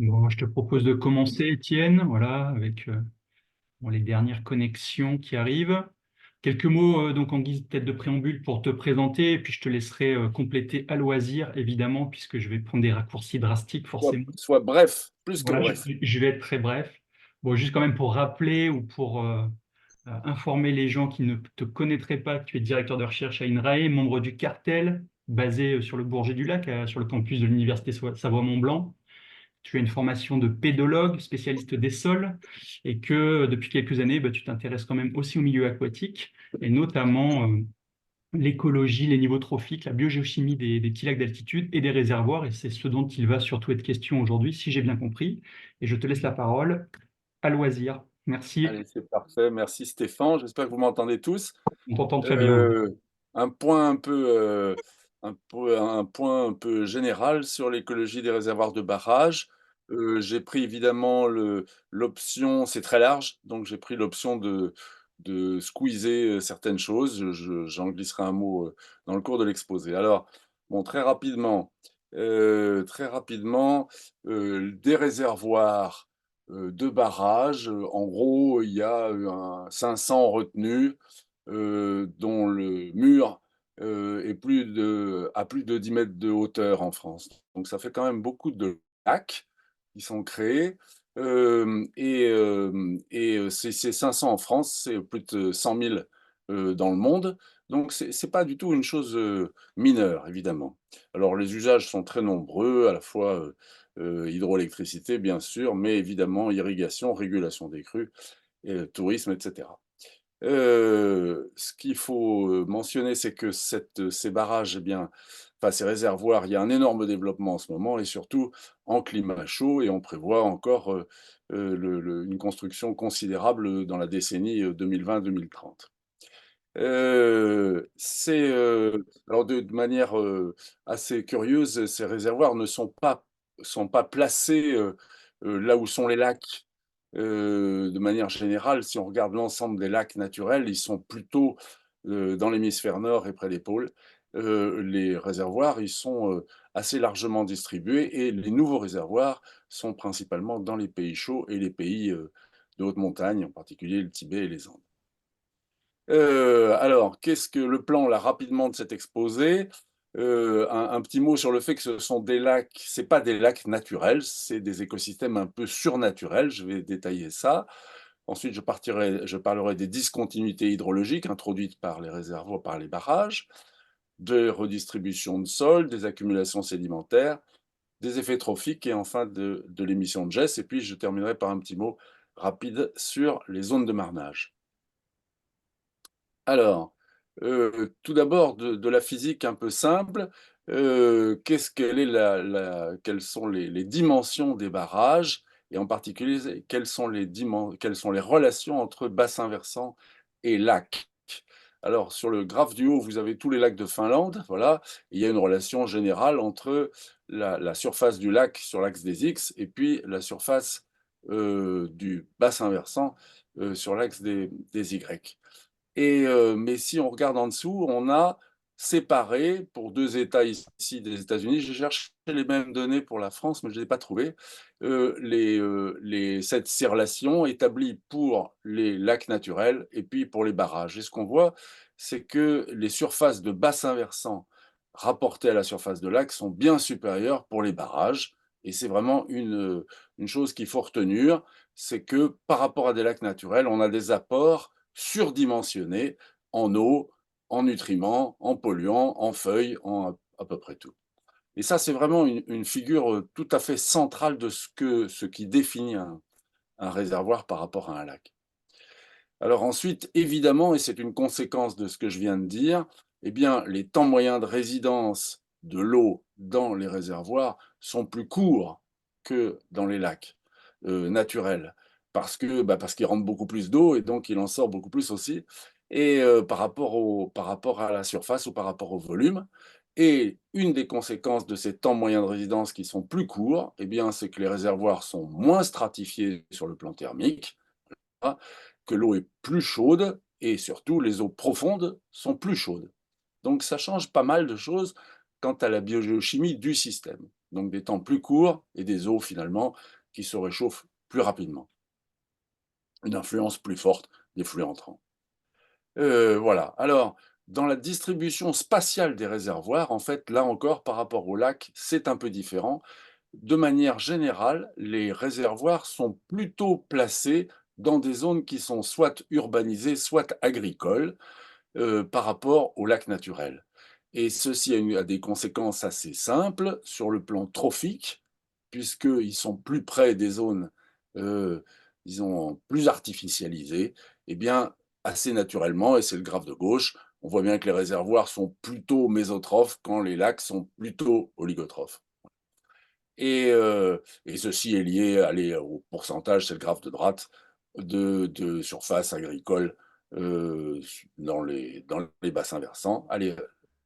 Bon, je te propose de commencer, Étienne, voilà, avec bon, les dernières connexions qui arrivent. Quelques mots donc en guise peut-être de préambule pour te présenter, et puis je te laisserai compléter à loisir, évidemment, puisque je vais prendre des raccourcis drastiques, forcément. Sois bref, plus que Voilà, bref. je vais être très bref. Bon, juste quand même pour rappeler ou pour informer les gens qui ne te connaîtraient pas que tu es directeur de recherche à INRAE, membre du cartel, basé sur le Bourget du Lac, sur le campus de l'Université Savoie-Mont-Blanc. Tu as une formation de pédologue, spécialiste des sols, et que depuis quelques années, bah, tu t'intéresses quand même aussi au milieu aquatique, et notamment l'écologie, les niveaux trophiques, la biogéochimie des petits lacs d'altitude et des réservoirs, et c'est ce dont il va surtout être question aujourd'hui, si j'ai bien compris. Et je te laisse la parole à loisir. Merci, Allez, c'est parfait. Merci Stéphane. J'espère que vous m'entendez tous. on t'entend très bien. Euh, un point un peu, un point un peu général sur l'écologie des réservoirs de barrage. J'ai pris évidemment l'option, c'est très large, donc j'ai pris l'option de squeezer certaines choses. J'en glisserai un mot dans le cours de l'exposé. Alors, bon, très rapidement, des réservoirs de barrages. En gros, il y a 500 retenues dont le mur a plus de 10 mètres de hauteur en France. Donc ça fait quand même beaucoup de lacs qui sont créés. Ces 500 en France, c'est plus de 100 000 dans le monde. Donc c'est pas du tout une chose mineure, évidemment. Alors les usages sont très nombreux, à la fois hydroélectricité, bien sûr, mais évidemment irrigation, régulation des crues, tourisme, etc. Ce qu'il faut mentionner, c'est que ces barrages, eh bien, enfin ces réservoirs, il y a un énorme développement en ce moment et surtout en climat chaud et on prévoit encore une construction considérable dans la décennie 2020-2030. Alors de manière assez curieuse, ces réservoirs ne sont pas placés là où sont les lacs. De manière générale, si on regarde l'ensemble des lacs naturels, ils sont plutôt dans l'hémisphère nord et près des pôles. Les réservoirs, ils sont assez largement distribués et les nouveaux réservoirs sont principalement dans les pays chauds et les pays de haute montagne, en particulier le Tibet et les Andes. Alors, qu'est-ce que le plan là rapidement de cet exposé? Un petit mot sur le fait que ce sont des lacs, c'est pas des lacs naturels, c'est des écosystèmes un peu surnaturels, je vais détailler ça. Ensuite, je parlerai des discontinuités hydrologiques introduites par les réservoirs, par les barrages, de redistribution de sol, des accumulations sédimentaires, des effets trophiques et enfin de l'émission de geste. Et puis, je terminerai par un petit mot rapide sur les zones de marnage. Alors, tout d'abord de la physique un peu simple, quelles sont les dimensions des barrages et en particulier quelles sont les relations entre bassin versant et lac? Alors sur le graphe du haut, vous avez tous les lacs de Finlande, voilà, il y a une relation générale entre la surface du lac sur l'axe des X et puis la surface, du bassin versant, sur l'axe des Y. Mais si on regarde en dessous, on a séparé pour 2 États ici des États-Unis, j'ai cherché les mêmes données pour la France, mais je ne les ai pas trouvées, ces relations établies pour les lacs naturels et puis pour les barrages et ce qu'on voit, c'est que les surfaces de bassin versant rapportées à la surface de lac sont bien supérieures pour les barrages et c'est vraiment une chose qu'il faut retenir, c'est que par rapport à des lacs naturels, on a des apports surdimensionnés en eau, en nutriments, en polluants, en feuilles, en à peu près tout. Et ça, c'est vraiment une figure tout à fait centrale de ce qui définit un réservoir par rapport à un lac. Alors ensuite, évidemment, et c'est une conséquence de ce que je viens de dire, eh bien, les temps moyens de résidence de l'eau dans les réservoirs sont plus courts que dans les lacs naturels, parce qu'il rentre beaucoup plus d'eau et donc il en sort beaucoup plus aussi, et par rapport à la surface ou par rapport au volume. Et une des conséquences de ces temps moyens de résidence qui sont plus courts, eh bien, c'est que les réservoirs sont moins stratifiés sur le plan thermique, hein, que l'eau est plus chaude et surtout les eaux profondes sont plus chaudes. Donc ça change pas mal de choses quant à la biogéochimie du système. donc des temps plus courts et des eaux finalement qui se réchauffent plus rapidement. Une influence plus forte des flux entrants. Voilà. Alors, dans la distribution spatiale des réservoirs, en fait, là encore, par rapport aux lacs, c'est un peu différent. De manière générale, les réservoirs sont plutôt placés dans des zones qui sont soit urbanisées, soit agricoles, par rapport aux lacs naturels. Et ceci a des conséquences assez simples sur le plan trophique, puisqu'ils sont plus près des zones, heu, disons, plus artificialisées. Eh bien, assez naturellement, et c'est le graphe de gauche, on voit bien que les réservoirs sont plutôt mésotrophes quand les lacs sont plutôt oligotrophes. Et ceci est lié, allez, au pourcentage, c'est le graphe de droite, de surface agricole, dans les bassins versants. Allez,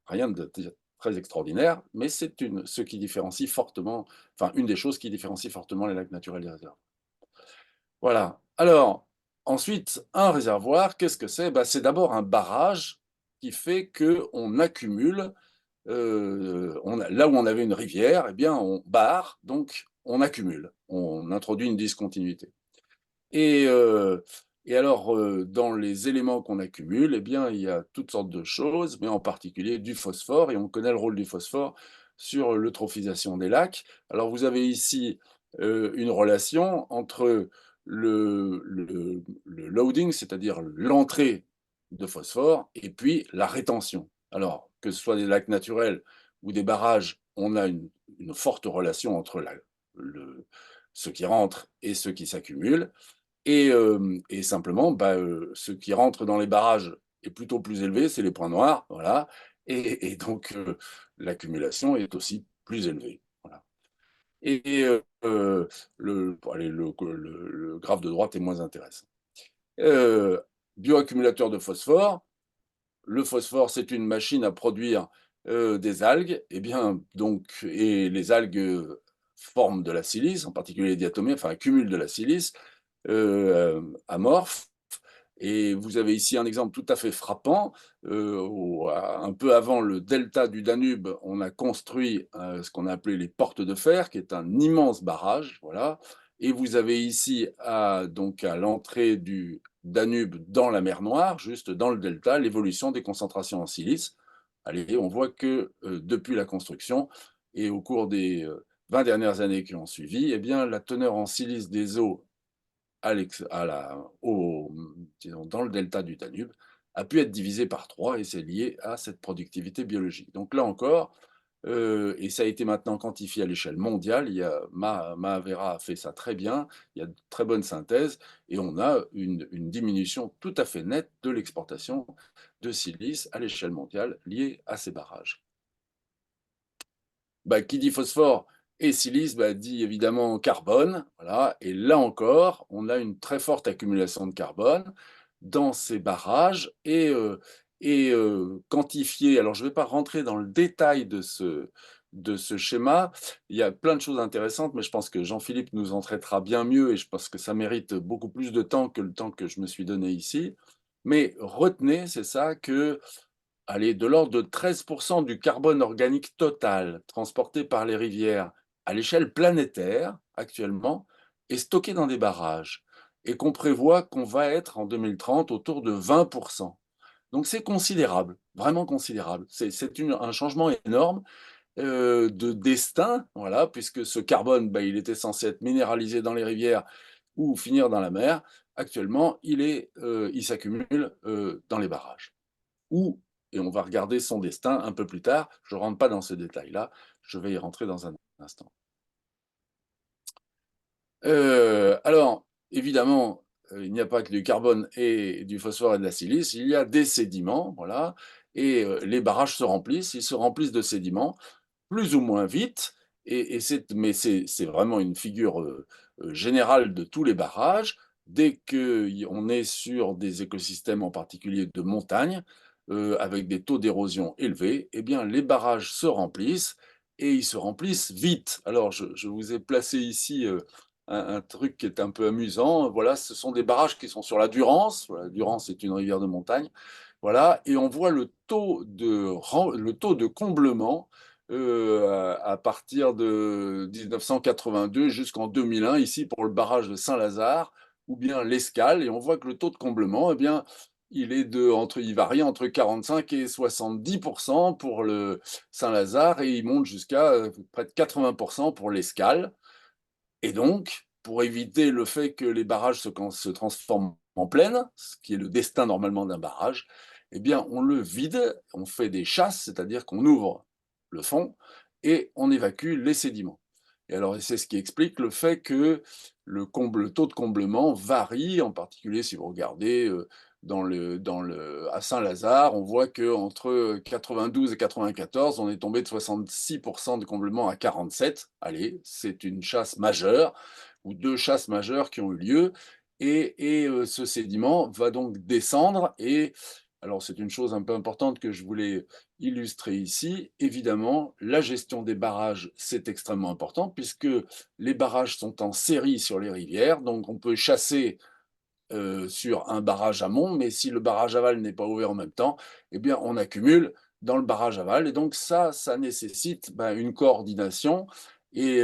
rien de très extraordinaire, mais c'est ce qui différencie fortement, enfin, une des choses qui différencie fortement les lacs naturels des réserves. Voilà. Alors, ensuite, un réservoir, qu'est-ce que c'est? Bah, c'est d'abord un barrage qui fait qu'on accumule, là où on avait une rivière, eh bien, on barre, donc on accumule, on introduit une discontinuité. Et heu et alors, dans les éléments qu'on accumule, eh bien, il y a toutes sortes de choses, mais en particulier du phosphore, et on connaît le rôle du phosphore sur l'eutrophisation des lacs. Alors vous avez ici, une relation entre le loading, c'est-à-dire l'entrée de phosphore, et puis la rétention. Alors, que ce soit des lacs naturels ou des barrages, on a une forte relation entre le ce qui rentre et ce qui s'accumule. Et simplement, bah, ce qui rentre dans les barrages est plutôt plus élevé, c'est les points noirs, voilà. Et donc l'accumulation est aussi plus élevée, voilà. Bon, allez, le graphe de droite est moins intéressant. Heu, Bioaccumulateur de phosphore. Le phosphore, c'est une machine à produire, des algues. Et bien, donc, et les algues, forment de la silice, en particulier les diatomées, enfin accumulent de la silice, amorphe. Et vous avez ici un exemple tout à fait frappant. Un peu avant le delta du Danube, on a construit, ce qu'on a appelé les portes de fer, qui est un immense barrage, voilà. Et vous avez ici, donc à l'entrée du Danube dans la mer Noire, juste dans le delta, l'évolution des concentrations en silice. Allez, on voit que, depuis la construction et au cours des, 20 dernières années qui ont suivi, eh bien, la teneur en silice des eaux à l'ex à la au disons, dans le delta du Danube, a pu être divisé par 3, et c'est lié à cette productivité biologique. Donc là encore, et ça a été maintenant quantifié à l'échelle mondiale, il y a Mahavira a fait ça très bien, il y a de très bonnes synthèses, et on a une diminution tout à fait nette de l'exportation de silice à l'échelle mondiale liée à ces barrages. Bah, qui dit phosphore et silice, bah, dit évidemment carbone, voilà. Et là encore, on a une très forte accumulation de carbone dans ces barrages, quantifié. Alors je ne vais pas rentrer dans le détail de ce schéma. Il y a plein de choses intéressantes, mais je pense que Jean-Philippe nous en traitera bien mieux, et je pense que ça mérite beaucoup plus de temps que le temps que je me suis donné ici. Mais retenez, c'est ça, que allez, de l'ordre de 13 du carbone organique total transporté par les rivières à l'échelle planétaire, actuellement, est stocké dans des barrages, et qu'on prévoit qu'on va être en 2030 autour de 20. Donc c'est considérable, vraiment considérable. C'est un changement énorme, de destin, voilà, puisque ce carbone, bah, il était censé être minéralisé dans les rivières ou finir dans la mer. Actuellement, il s'accumule, dans les barrages. Ou, et on va regarder son destin un peu plus tard, je ne rentre pas dans ce détail-là, je vais y rentrer dans un instant. Alors, évidemment, il n'y a pas que du carbone et du phosphore et de la silice, il y a des sédiments, voilà. Et les barrages se remplissent, ils se remplissent de sédiments, plus ou moins vite. Mais c'est vraiment une figure, générale de tous les barrages. Dès qu'on est sur des écosystèmes, en particulier de montagne, avec des taux d'érosion élevés, eh bien les barrages se remplissent, et ils se remplissent vite. Alors je vous ai placé ici, un truc qui est un peu amusant. Voilà, ce sont des barrages qui sont sur la Durance. Voilà, la Durance est une rivière de montagne. Voilà, et on voit le taux de comblement, à partir de 1982 jusqu'en 2001, ici pour le barrage de Saint-Lazare ou bien l'Escale, et on voit que le taux de comblement, eh bien, il varie entre 45 et 70 pour le Saint-Lazare, et il monte jusqu'à près de 80 pour l'Escale. Et donc, pour éviter le fait que les barrages se transforment en plaine, ce qui est le destin normalement d'un barrage, eh bien, on le vide, on fait des chasses, c'est-à-dire qu'on ouvre le fond et on évacue les sédiments. Et alors, c'est ce qui explique le fait que le taux de comblement varie, en particulier si vous regardez à Saint-Lazare, on voit qu'entre 92 et 94, on est tombé de 66% de comblement à 47. Allez, c'est une chasse majeure, ou deux chasses majeures qui ont eu lieu, et ce sédiment va donc descendre, et alors c'est une chose un peu importante que je voulais illustrer ici. Évidemment, la gestion des barrages, c'est extrêmement important, puisque les barrages sont en série sur les rivières, donc on peut chasser sur un barrage amont, mais si le barrage aval n'est pas ouvert en même temps, eh bien, on accumule dans le barrage aval. Et donc ça nécessite une coordination. Et,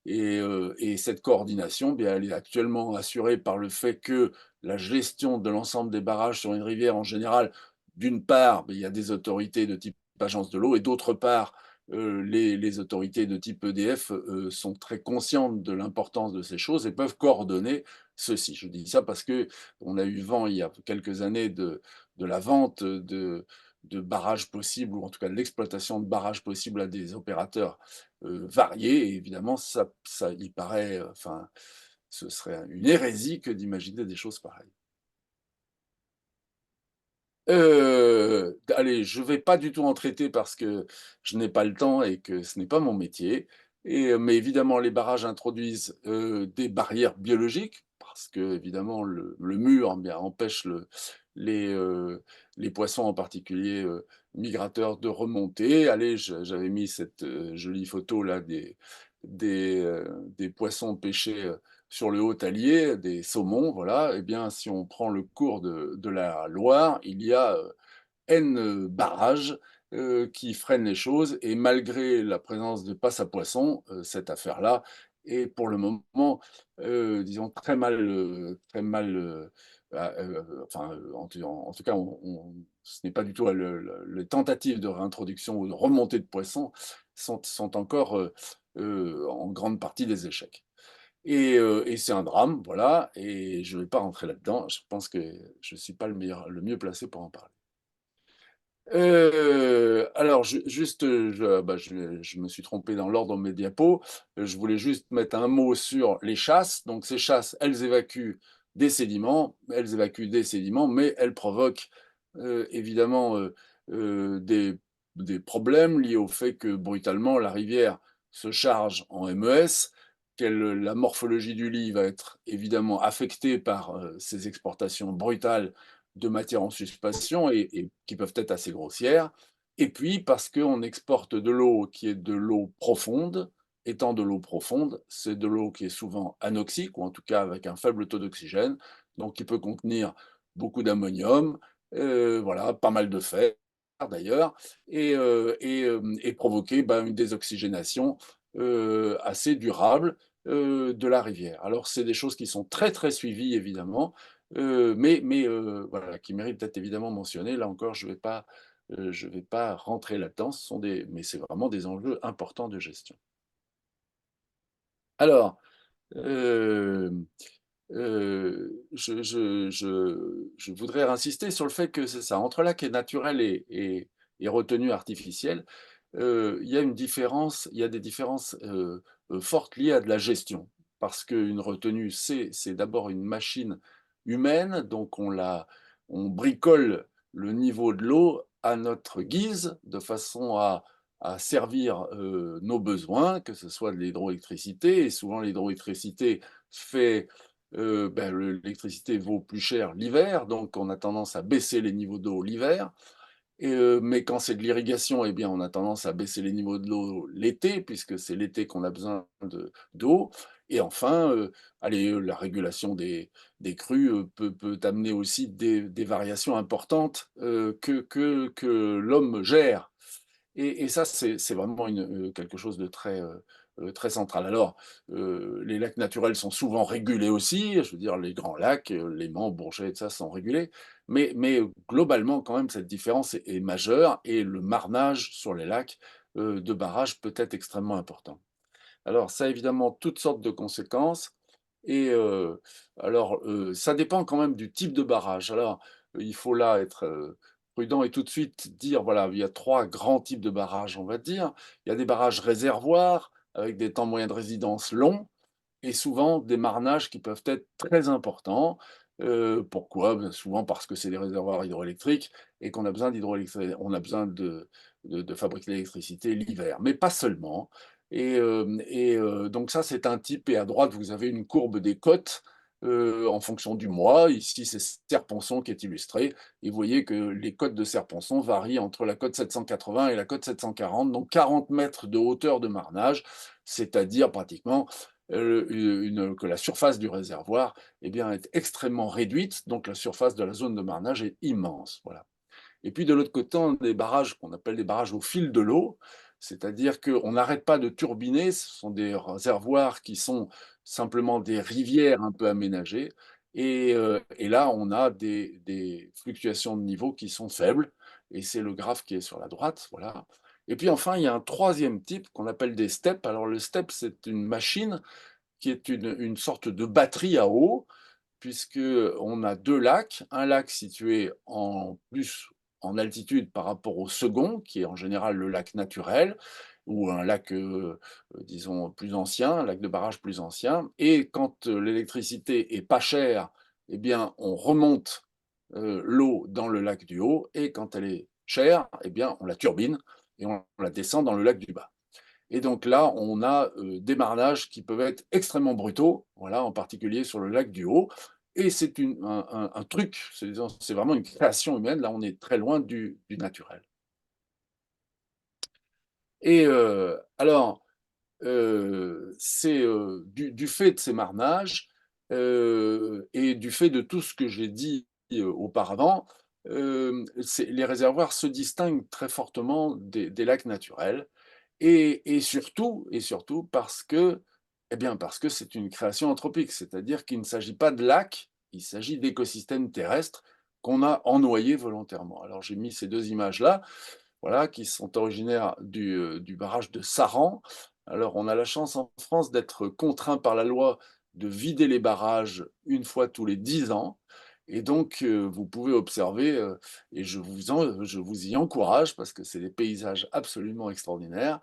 et cette coordination, bien, elle est actuellement assurée par le fait que la gestion de l'ensemble des barrages sur une rivière, en général, d'une part, il y a des autorités de type agence de l'eau, et d'autre part, les autorités de type EDF sont très conscientes de l'importance de ces choses et peuvent coordonner ceci. Je dis ça parce que on a eu vent il y a quelques années de la vente de barrages possibles, ou en tout cas de l'exploitation de barrages possibles à des opérateurs variés. Et évidemment, ça il paraît, enfin, ce serait une hérésie que d'imaginer des choses pareilles. Allez, je vais pas du tout en traiter parce que je n'ai pas le temps et que ce n'est pas mon métier, mais évidemment les barrages introduisent, des barrières biologiques parce qu'évidemment le mur, eh bien, empêche les, heu, les poissons en particulier, migrateurs de remonter. Allez, j'avais mis cette, jolie photo là des poissons pêchés, sur le Haut-Allier, des saumons, voilà. Eh bien, si on prend le cours de la Loire, il y a, N, barrages, qui freinent les choses, et malgré la présence de passe à poissons, cette affaire-là est pour le moment, disons très mal, enfin, en tout cas, ce n'est pas du tout les tentatives de réintroduction ou de remontée de poissons sont encore, en grande partie des échecs. Et c'est un drame, voilà, et je ne vais pas rentrer là-dedans. Je pense que je ne suis pas le mieux placé pour en parler. Alors juste, je me suis trompé dans l'ordre de mes diapos. Je voulais juste mettre un mot sur les chasses. Donc ces chasses, elles évacuent des sédiments, mais elles provoquent, évidemment, des problèmes liés au fait que brutalement la rivière se charge en MES, la morphologie du lit va être évidemment affectée par, ces exportations brutales de matières en suspension, et qui peuvent être assez grossières. Et puis parce qu'on exporte de l'eau qui est de l'eau profonde. Étant de l'eau profonde, c'est de l'eau qui est souvent anoxique, ou en tout cas avec un faible taux d'oxygène, donc qui peut contenir beaucoup d'ammonium, voilà, pas mal de fer d'ailleurs, et provoquer une désoxygénation assez durable de la rivière. Alors c'est des choses qui sont très très suivies évidemment, voilà, qui mérite d'être évidemment mentionné. Là encore, je vais pas rentrer là-dedans. Mais c'est vraiment des enjeux importants de gestion. Alors, hem, je voudrais insister sur le fait que c'est ça, entre lac et naturel et retenue artificielle, il y a des différences, fortes liées à de la gestion. Parce qu'une retenue, c'est d'abord une machine humaine, donc on bricole le niveau de l'eau à notre guise, de façon à servir, nos besoins, que ce soit de l'hydroélectricité, et souvent l'hydroélectricité fait, l'électricité vaut plus cher l'hiver, donc on a tendance à baisser les niveaux d'eau l'hiver. Mais quand c'est de l'irrigation, eh bien, on a tendance à baisser les niveaux de l'eau l'été, puisque c'est l'été qu'on a besoin d'eau. Et enfin, allez, la régulation des crues, peut amener aussi des variations importantes, que l'homme gère. Et ça, c'est vraiment quelque chose de très central. Alors, les lacs naturels sont souvent régulés aussi, je veux dire les grands lacs, Léman, Bourget et ça sont régulés, mais globalement quand même cette différence est majeure et le marnage sur les lacs, de barrage peut être extrêmement important. Alors ça a évidemment toutes sortes de conséquences et ça dépend quand même du type de barrage. Alors, il faut là être, prudent et tout de suite dire, voilà, il y a 3 grands types de barrages, on va dire. Il y a des barrages réservoirs avec des temps moyens de résidence longs et souvent des marnages qui peuvent être très importants. Pourquoi? Ben, souvent parce que c'est des réservoirs hydroélectriques et qu'on a besoin on a besoin de fabriquer l'électricité l'hiver, mais pas seulement. Donc ça, c'est un type et à droite, vous avez une courbe des cotes, en fonction du mois. Ici, c'est Serre-Ponçon qui est illustré et vous voyez que les cotes de Serre-Ponçon varient entre la cote 780 et la cote 740, donc 40 mètres de hauteur de marnage, c'est-à-dire pratiquement que la surface du réservoir eh bien, est extrêmement réduite, donc la surface de la zone de marnage est immense. Voilà. Et puis de l'autre côté, on a des barrages qu'on appelle des barrages au fil de l'eau, c'est-à-dire qu'on n'arrête pas de turbiner, ce sont des réservoirs qui sont simplement des rivières un peu aménagées, et là, on a des fluctuations de niveau qui sont faibles, et c'est le graphe qui est sur la droite, voilà. Et puis enfin, il y a un troisième type qu'on appelle des steppes. Alors le step, c'est une machine qui est une sorte de batterie à eau, puisque on a 2 lacs, un lac situé en altitude par rapport au second, qui est en général le lac naturel, ou un lac, disons plus ancien, un lac de barrage plus ancien, et quand, l'électricité est pas chère, eh bien on remonte, l'eau dans le lac du haut, et quand elle est chère, eh bien on la turbine et on la descend dans le lac du bas. Et donc là, on a, des marnages qui peuvent être extrêmement brutaux, voilà, en particulier sur le lac du Haut, et c'est un truc, c'est vraiment une création humaine, là on est très loin du naturel. Et c'est, du fait de ces marnages, et du fait de tout ce que j'ai dit, auparavant, c'est les réservoirs se distinguent très fortement des lacs naturels. Et surtout parce que, eh bien, parce que c'est une création anthropique, c'est-à-dire qu'il ne s'agit pas de lacs, il s'agit d'écosystèmes terrestres qu'on a ennoyés volontairement. Alors j'ai mis ces 2 images-là, voilà, qui sont originaires du barrage de Saran. Alors on a la chance en France d'être contraint par la loi de vider les barrages une fois tous les 10 ans, et donc vous pouvez observer, et je vous y encourage parce que c'est des paysages absolument extraordinaires.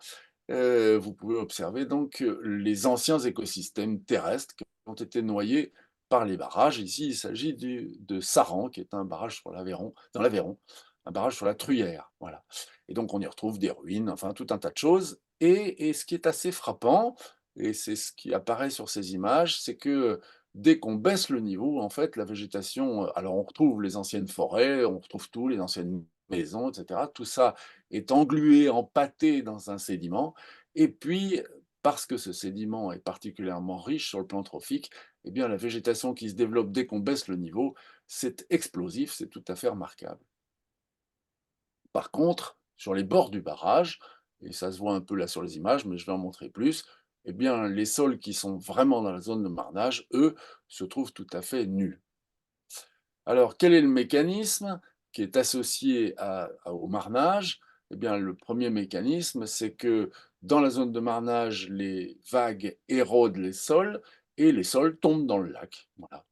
Vous pouvez observer donc, les anciens écosystèmes terrestres qui ont été noyés par les barrages. Ici, il s'agit de Saran, qui est un barrage sur l'Aveyron dans l'Aveyron, un barrage sur la Truyère, voilà. Et donc on y retrouve des ruines, enfin tout un tas de choses, et ce qui est assez frappant, et c'est ce qui apparaît sur ces images, c'est que, dès qu'on baisse le niveau, en fait, la végétation, alors on retrouve les anciennes forêts, on retrouve tout, les anciennes maisons et cetera. Tout ça est englué, empâté dans un sédiment, et puis, parce que ce sédiment est particulièrement riche sur le plan trophique, eh bien la végétation qui se développe dès qu'on baisse le niveau, c'est explosif, c'est tout à fait remarquable. Par contre, sur les bords du barrage, et ça se voit un peu là sur les images, mais je vais en montrer plus, eh bien, les sols qui sont vraiment dans la zone de marnage, eux, se trouvent tout à fait nus. Alors, quel est le mécanisme qui est associé au marnage? Eh bien, le premier mécanisme, c'est que dans la zone de marnage, les vagues érodent les sols et les sols tombent dans le lac. Voilà.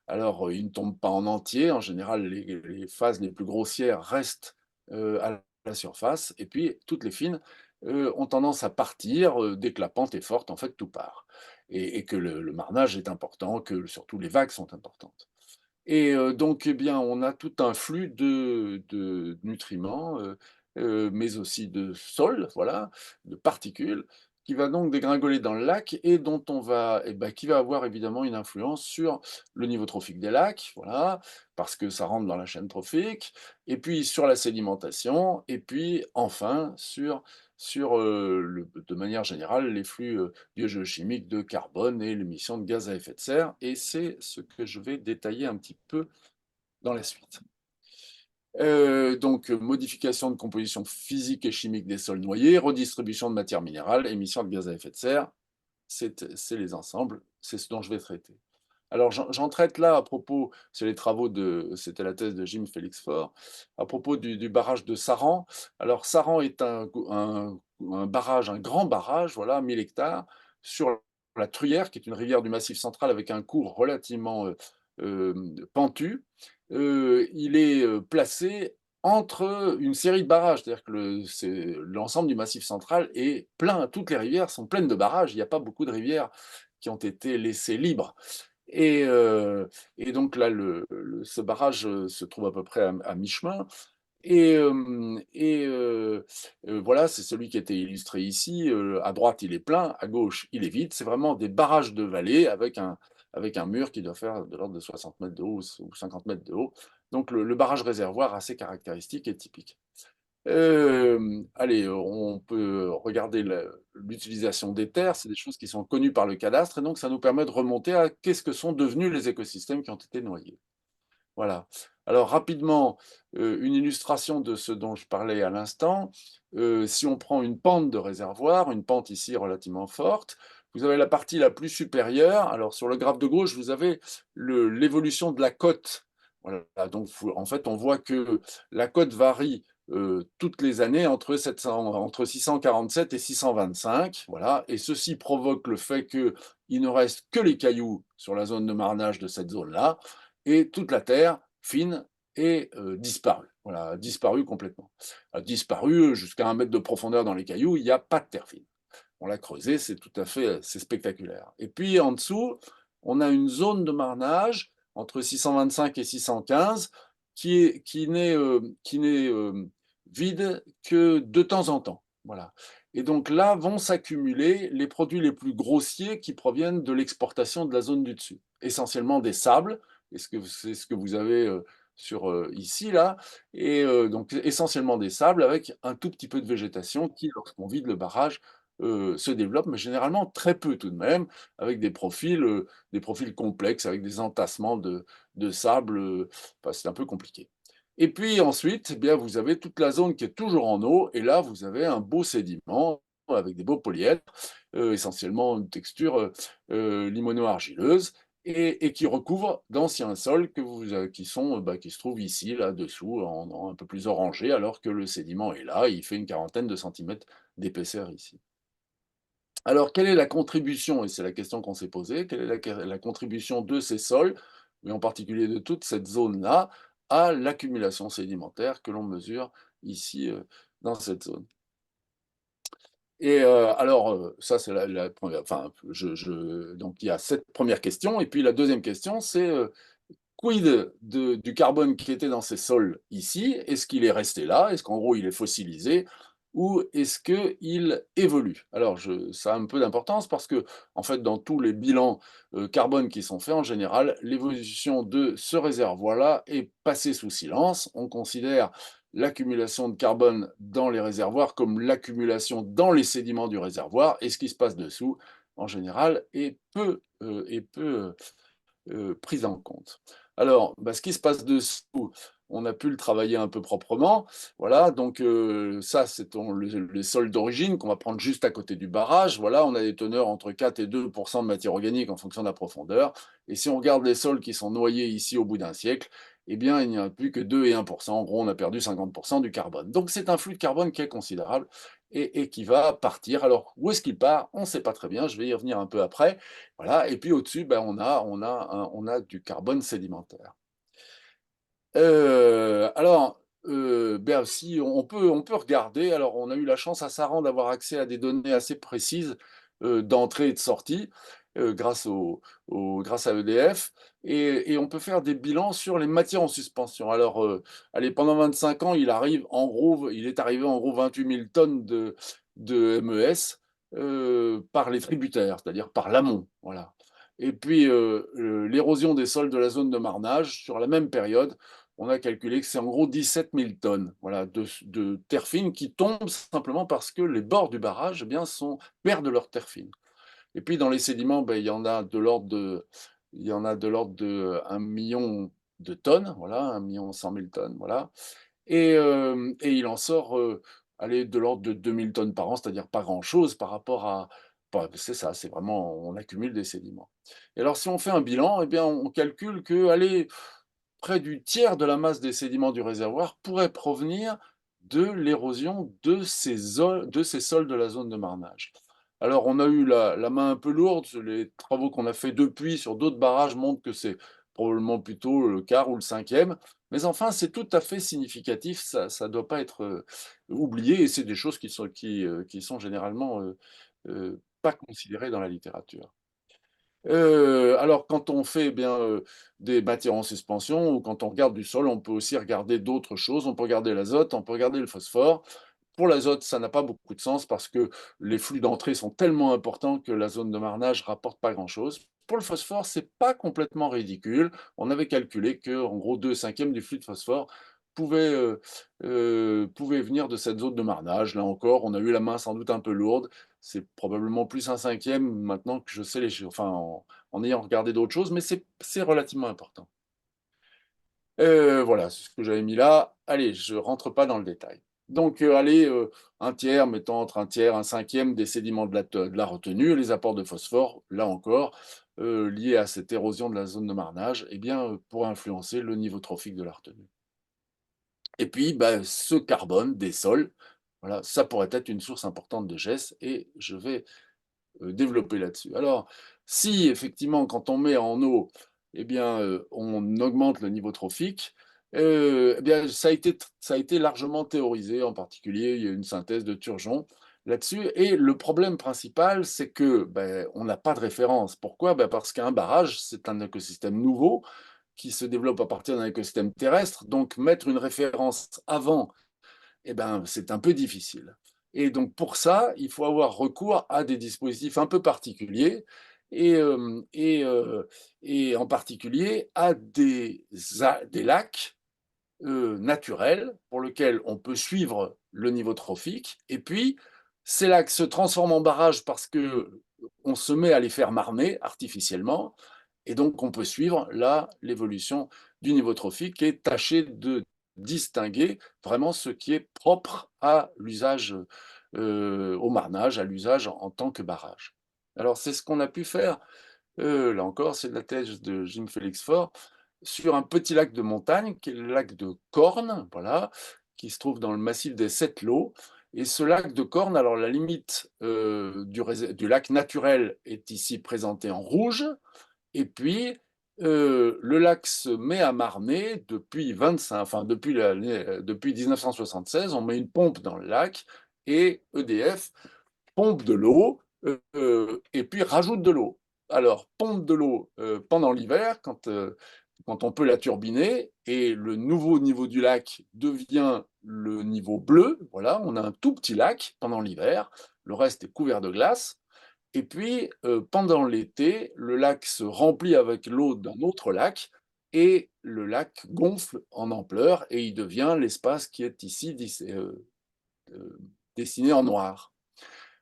Alors, ils ne tombent pas en entier. En général, les phases les plus grossières restent à la surface, et puis toutes les fines ont tendance à partir dès que la pente est forte. En fait, tout part. Et que le marnage est important, que surtout les vagues sont importantes. Et donc, eh bien, on a tout un flux de nutriments, mais aussi de sol, voilà, de particules, qui va donc dégringoler dans le lac et dont on va et bah, qui va avoir évidemment une influence sur le niveau trophique des lacs, voilà, parce que ça rentre dans la chaîne trophique, et puis sur la sédimentation, et puis enfin sur de manière générale, les flux, biogéochimiques de carbone et l'émission de gaz à effet de serre, et c'est ce que je vais détailler un petit peu dans la suite. Donc, modification de composition physique et chimique des sols noyés, redistribution de matières minérales, émission de gaz à effet de serre, c'est les ensembles, c'est ce dont je vais traiter. Alors j'en traite là à propos, c'est les travaux c'était la thèse de Jim Félix Faure, à propos du barrage de Saran. Alors Saran est un barrage, un grand barrage, voilà, 1000 hectares, sur la Truyère, qui est une rivière du Massif central avec un cours relativement pentu. Il est placé entre une série de barrages, c'est-à-dire que l'ensemble du Massif central est plein, toutes les rivières sont pleines de barrages, il n'y a pas beaucoup de rivières qui ont été laissées libres. Et, donc là, ce barrage se trouve à peu près à mi-chemin. Voilà, c'est celui qui a été illustré ici. À droite, il est plein, à gauche, il est vide. C'est vraiment des barrages de vallée avec un mur qui doit faire de l'ordre de 60 mètres de haut ou 50 mètres de haut. Donc le barrage réservoir assez caractéristique et typique. Allez, on peut regarder l'utilisation des terres, c'est des choses qui sont connues par le cadastre et donc ça nous permet de remonter à qu'est-ce que sont devenus les écosystèmes qui ont été noyés. Voilà. Alors rapidement, une illustration de ce dont je parlais à l'instant. Si on prend une pente de réservoir, une pente ici relativement forte, vous avez la partie la plus supérieure. Alors sur le graphe de gauche, vous avez l'évolution de la côte. Voilà, donc en fait, on voit que la côte varie toutes les années entre 647 et 625. Voilà, et ceci provoque le fait qu'il ne reste que les cailloux sur la zone de marnage de cette zone-là, et toute la terre fine est disparue. Voilà, disparue complètement. A disparu jusqu'à 1 mètre de profondeur dans les cailloux, il n'y a pas de terre fine. On l'a creusé, c'est tout à fait c'est spectaculaire. Et puis en dessous, on a une zone de marnage entre 625 et 615 qui n'est vide que de temps en temps. Voilà. Et donc là vont s'accumuler les produits les plus grossiers qui proviennent de l'exportation de la zone du dessus. Essentiellement des sables, c'est ce que vous avez ici, là, et donc essentiellement des sables avec un tout petit peu de végétation qui, lorsqu'on vide le barrage, se développe, mais généralement très peu tout de même, avec des profils complexes, avec des entassements de sable, enfin, c'est un peu compliqué. Et puis ensuite, eh bien, vous avez toute la zone qui est toujours en eau, et là, vous avez un beau sédiment avec des beaux polyèdres, essentiellement une texture limono-argileuse, et qui recouvre d'anciens sols qui se trouvent ici, là-dessous, un peu plus orangé, alors que le sédiment est là, il fait une quarantaine de centimètres d'épaisseur ici. Alors, quelle est la contribution, et c'est la question qu'on s'est posée, quelle est la contribution de ces sols, mais en particulier de toute cette zone-là, à l'accumulation sédimentaire que l'on mesure ici dans cette zone? Et alors, ça c'est la première, enfin, donc il y a cette première question, et puis la deuxième question, c'est quid du carbone qui était dans ces sols ici? Est-ce qu'il est resté là? Est-ce qu'en gros il est fossilisé? Ou est-ce qu'il évolue? Alors ça a un peu d'importance parce que, en fait, dans tous les bilans carbone qui sont faits, en général, l'évolution de ce réservoir-là est passée sous silence. On considère l'accumulation de carbone dans les réservoirs comme l'accumulation dans les sédiments du réservoir, et ce qui se passe dessous, en général, est peu prise en compte. Alors, bah, ce qui se passe dessous, on a pu le travailler un peu proprement. Voilà, donc ça, c'est les sols d'origine qu'on va prendre juste à côté du barrage. Voilà, on a des teneurs entre 4 et 2% de matière organique en fonction de la profondeur. Et si on regarde les sols qui sont noyés ici au bout d'un siècle, eh bien, il n'y a plus que 2 et 1%. En gros, on a perdu 50% du carbone. Donc, c'est un flux de carbone qui est considérable et qui va partir. Alors, où est-ce qu'il part? On ne sait pas très bien. Je vais y revenir un peu après. Voilà, et puis au-dessus, ben, on a du carbone sédimentaire. Alors, ben, si on peut regarder, alors on a eu la chance à Saran d'avoir accès à des données assez précises d'entrée et de sortie grâce à EDF, et on peut faire des bilans sur les matières en suspension. Alors, allez, pendant 25 ans, il est arrivé en gros 28 000 tonnes de MES par les tributaires, c'est-à-dire par l'amont. Voilà. Et puis, l'érosion des sols de la zone de marnage, sur la même période, on a calculé que c'est en gros 17 000 tonnes, voilà, de terre fine qui tombent simplement parce que les bords du barrage, eh bien, perdent leur terre fine. Et puis dans les sédiments, ben, il y en a de l'ordre de 1 million de tonnes, voilà, 1 100 000 tonnes, voilà. et il en sort, allez, de l'ordre de 2 000 tonnes par an, c'est-à-dire pas grand-chose par rapport à bah, c'est ça, c'est vraiment on accumule des sédiments. Et alors si on fait un bilan, eh bien, on calcule que, allez, près du tiers de la masse des sédiments du réservoir pourrait provenir de l'érosion de ces sols de la zone de marnage. Alors, on a eu la main un peu lourde, les travaux qu'on a fait depuis sur d'autres barrages montrent que c'est probablement plutôt le quart ou le cinquième, mais enfin, c'est tout à fait significatif, ça doit pas être oublié, et c'est des choses qui sont généralement pas considérées dans la littérature. Alors quand on fait, eh bien, des matières en suspension ou quand on regarde du sol, on peut aussi regarder d'autres choses. On peut regarder l'azote, on peut regarder le phosphore. Pour l'azote, ça n'a pas beaucoup de sens parce que les flux d'entrée sont tellement importants que la zone de marnage rapporte pas grand-chose. Pour le phosphore, c'est pas complètement ridicule. On avait calculé que, en gros, 2/5 du flux de phosphore pouvait venir de cette zone de marnage. Là encore, on a eu la main sans doute un peu lourde. C'est probablement plus un cinquième maintenant que je sais les chiffres, enfin, en ayant regardé d'autres choses, mais c'est relativement important. Voilà, c'est ce que j'avais mis là. Allez, je rentre pas dans le détail. Donc, allez, un tiers, mettons entre un tiers, un cinquième des sédiments de la retenue, les apports de phosphore, là encore, liés à cette érosion de la zone de marnage, eh bien, pourraient influencer le niveau trophique de la retenue. Et puis, bah, ce carbone des sols, voilà, ça pourrait être une source importante de GES et je vais développer là-dessus. Alors, si effectivement, quand on met en eau, eh bien, on augmente le niveau trophique, eh bien, ça a été largement théorisé. En particulier, il y a une synthèse de Turgeon là-dessus, et le problème principal, c'est que, beh, on n'a pas de référence. Pourquoi? Bah, parce qu'un barrage, c'est un écosystème nouveau qui se développe à partir d'un écosystème terrestre, donc mettre une référence avant, eh ben, c'est un peu difficile. Et donc pour ça, il faut avoir recours à des dispositifs un peu particuliers et et en particulier à des lacs, naturels pour lesquels on peut suivre le niveau trophique, et puis ces lacs se transforment en barrages parce qu'on se met à les faire marner artificiellement, et donc on peut suivre là l'évolution du niveau trophique et tâcher de distinguer vraiment ce qui est propre à l'usage, au marnage, à l'usage en tant que barrage. Alors c'est ce qu'on a pu faire, là encore, c'est de la thèse de Jim Félix Faure, sur un petit lac de montagne qui est le lac de Corne, voilà, qui se trouve dans le massif des Sept Laux. Et ce lac de Corne, alors la limite, du lac naturel est ici présentée en rouge, et puis, le lac se met à marner depuis 25 enfin depuis 1976, on met une pompe dans le lac et EDF pompe de l'eau, et puis rajoute de l'eau. Alors, pompe de l'eau, pendant l'hiver quand on peut la turbiner, et le nouveau niveau du lac devient le niveau bleu, voilà, on a un tout petit lac pendant l'hiver, le reste est couvert de glace, et puis, pendant l'été, le lac se remplit avec l'eau d'un autre lac et le lac gonfle en ampleur et il devient l'espace qui est ici dessiné en noir.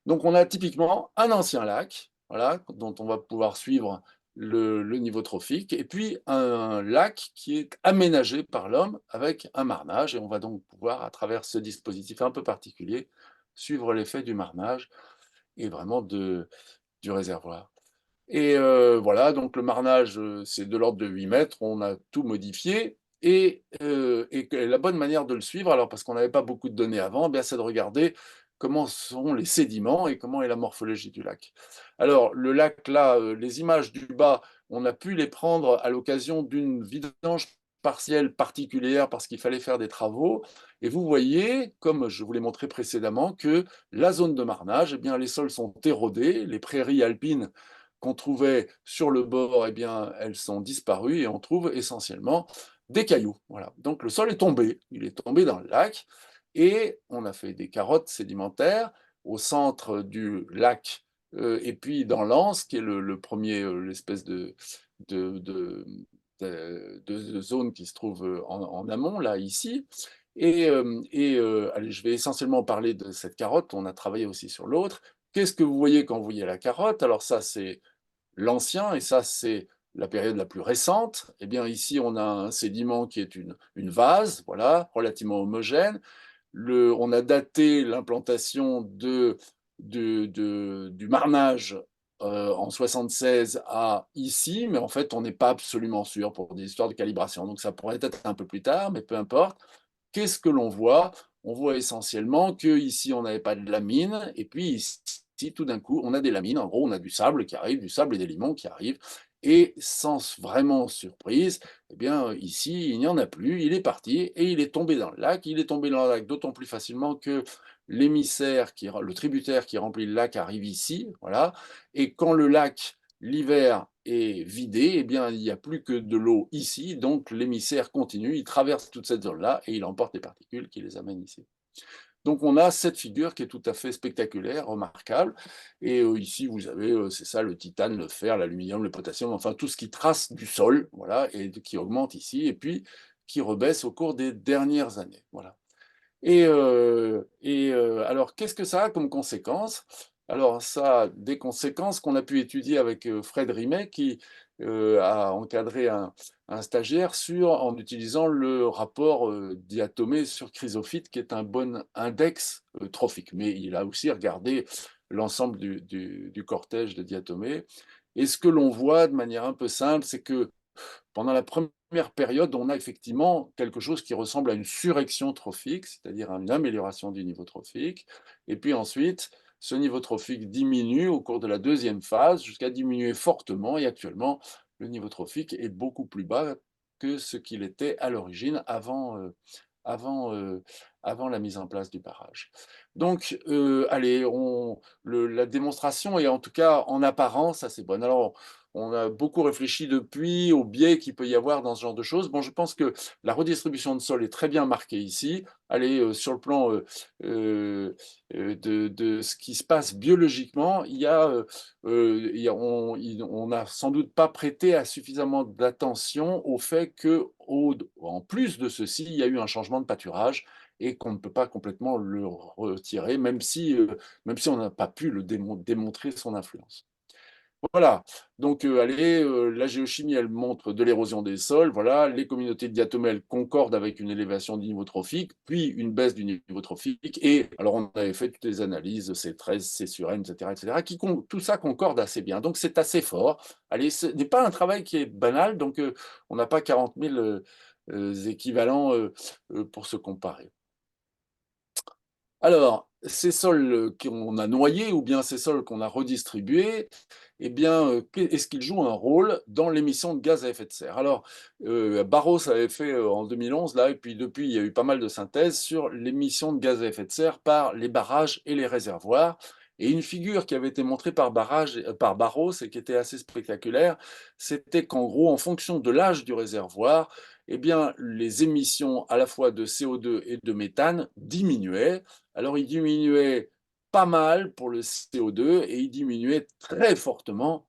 Donc on a typiquement un ancien lac, voilà, dont on va pouvoir suivre le niveau trophique, et puis un lac qui est aménagé par l'homme avec un marnage, et on va donc pouvoir, à travers ce dispositif un peu particulier, suivre l'effet du marnage et vraiment du réservoir. Et voilà, donc le marnage, c'est de l'ordre de 8 mètres, on a tout modifié, et que la bonne manière de le suivre, alors parce qu'on n'avait pas beaucoup de données avant, eh bien, c'est de regarder comment sont les sédiments et comment est la morphologie du lac. Alors le lac là, les images du bas, on a pu les prendre à l'occasion d'une vidange partielle particulière parce qu'il fallait faire des travaux, et vous voyez, comme je vous l'ai montré précédemment, que la zone de marnage, eh bien, les sols sont érodés, les prairies alpines qu'on trouvait sur le bord, eh bien, elles sont disparues et on trouve essentiellement des cailloux. Voilà. Donc le sol est tombé, il est tombé dans le lac, et on a fait des carottes sédimentaires au centre du lac, et puis dans l'anse, qui est le premier, l'espèce de, de, de zone qui se trouve en amont, là, ici. Allez, je vais essentiellement parler de cette carotte, on a travaillé aussi sur l'autre. Qu'est-ce que vous voyez quand vous voyez la carotte? Alors ça, c'est l'ancien, et ça, c'est la période la plus récente. Eh bien, ici, on a un sédiment qui est une vase, voilà, relativement homogène. On a daté l'implantation du marnage en 76 à ici, mais en fait, on n'est pas absolument sûr pour des histoires de calibration. Donc, ça pourrait être un peu plus tard, mais peu importe. Qu'est-ce que l'on voit? On voit essentiellement qu'ici, on n'avait pas de lamine, et puis ici, tout d'un coup, on a des lamines. En gros, on a du sable qui arrive, du sable et des limons qui arrivent. Et sans vraiment surprise, eh bien, ici, il n'y en a plus, il est parti et il est tombé dans le lac. Il est tombé dans le lac d'autant plus facilement que l'émissaire, le tributaire qui remplit le lac arrive ici, voilà. Et quand le lac, l'hiver, est vidé, eh bien, il n'y a plus que de l'eau ici, donc l'émissaire continue, il traverse toute cette zone-là et il emporte les particules qui les amènent ici. Donc on a cette figure qui est tout à fait spectaculaire, remarquable. Et ici, vous avez, c'est ça, le titane, le fer, l'aluminium, le potassium, enfin tout ce qui trace du sol, voilà, et qui augmente ici, et puis qui rebaisse au cours des dernières années. Voilà. Alors, qu'est-ce que ça a comme conséquence? Alors, ça a des conséquences qu'on a pu étudier avec Fred Rimet, qui a encadré un stagiaire en utilisant le rapport diatomée sur chrysophyte, qui est un bon index trophique. Mais il a aussi regardé l'ensemble du cortège de diatomées. Et ce que l'on voit de manière un peu simple, c'est que pendant la première période, on a effectivement quelque chose qui ressemble à une surrection trophique, c'est-à-dire une amélioration du niveau trophique. Et puis ensuite, ce niveau trophique diminue au cours de la deuxième phase jusqu'à diminuer fortement. Et actuellement, le niveau trophique est beaucoup plus bas que ce qu'il était à l'origine avant, avant la mise en place du barrage. Donc, allez, la démonstration est en tout cas en apparence assez bonne. Alors, on a beaucoup réfléchi depuis au biais qu'il peut y avoir dans ce genre de choses. Bon, je pense que la redistribution de sol est très bien marquée ici. Allez, sur le plan de ce qui se passe biologiquement, on n'a sans doute pas prêté suffisamment d'attention au fait que, en plus de ceci, il y a eu un changement de pâturage et qu'on ne peut pas complètement le retirer, même si on n'a pas pu démontrer son influence. Voilà, donc allez, la géochimie, elle montre de l'érosion des sols, voilà, les communautés de diatomées, elles concordent avec une élévation du niveau trophique, puis une baisse du niveau trophique, et alors on avait fait toutes les analyses, C13, C sur N, etc., tout ça concorde assez bien, donc c'est assez fort. Allez, ce n'est pas un travail qui est banal, donc on n'a pas 40 000 équivalents pour se comparer. Alors, ces sols qu'on a noyés ou bien ces sols qu'on a redistribués, eh bien, est-ce qu'ils jouent un rôle dans l'émission de gaz à effet de serre? Alors, Barros avait fait en 2011, là, et puis depuis, il y a eu pas mal de synthèses sur l'émission de gaz à effet de serre par les barrages et les réservoirs. Et une figure qui avait été montrée par Barros et qui était assez spectaculaire, c'était qu'en gros, en fonction de l'âge du réservoir, eh bien, les émissions à la fois de CO2 et de méthane diminuaient. Alors, il diminuait pas mal pour le CO2 et il diminuait très fortement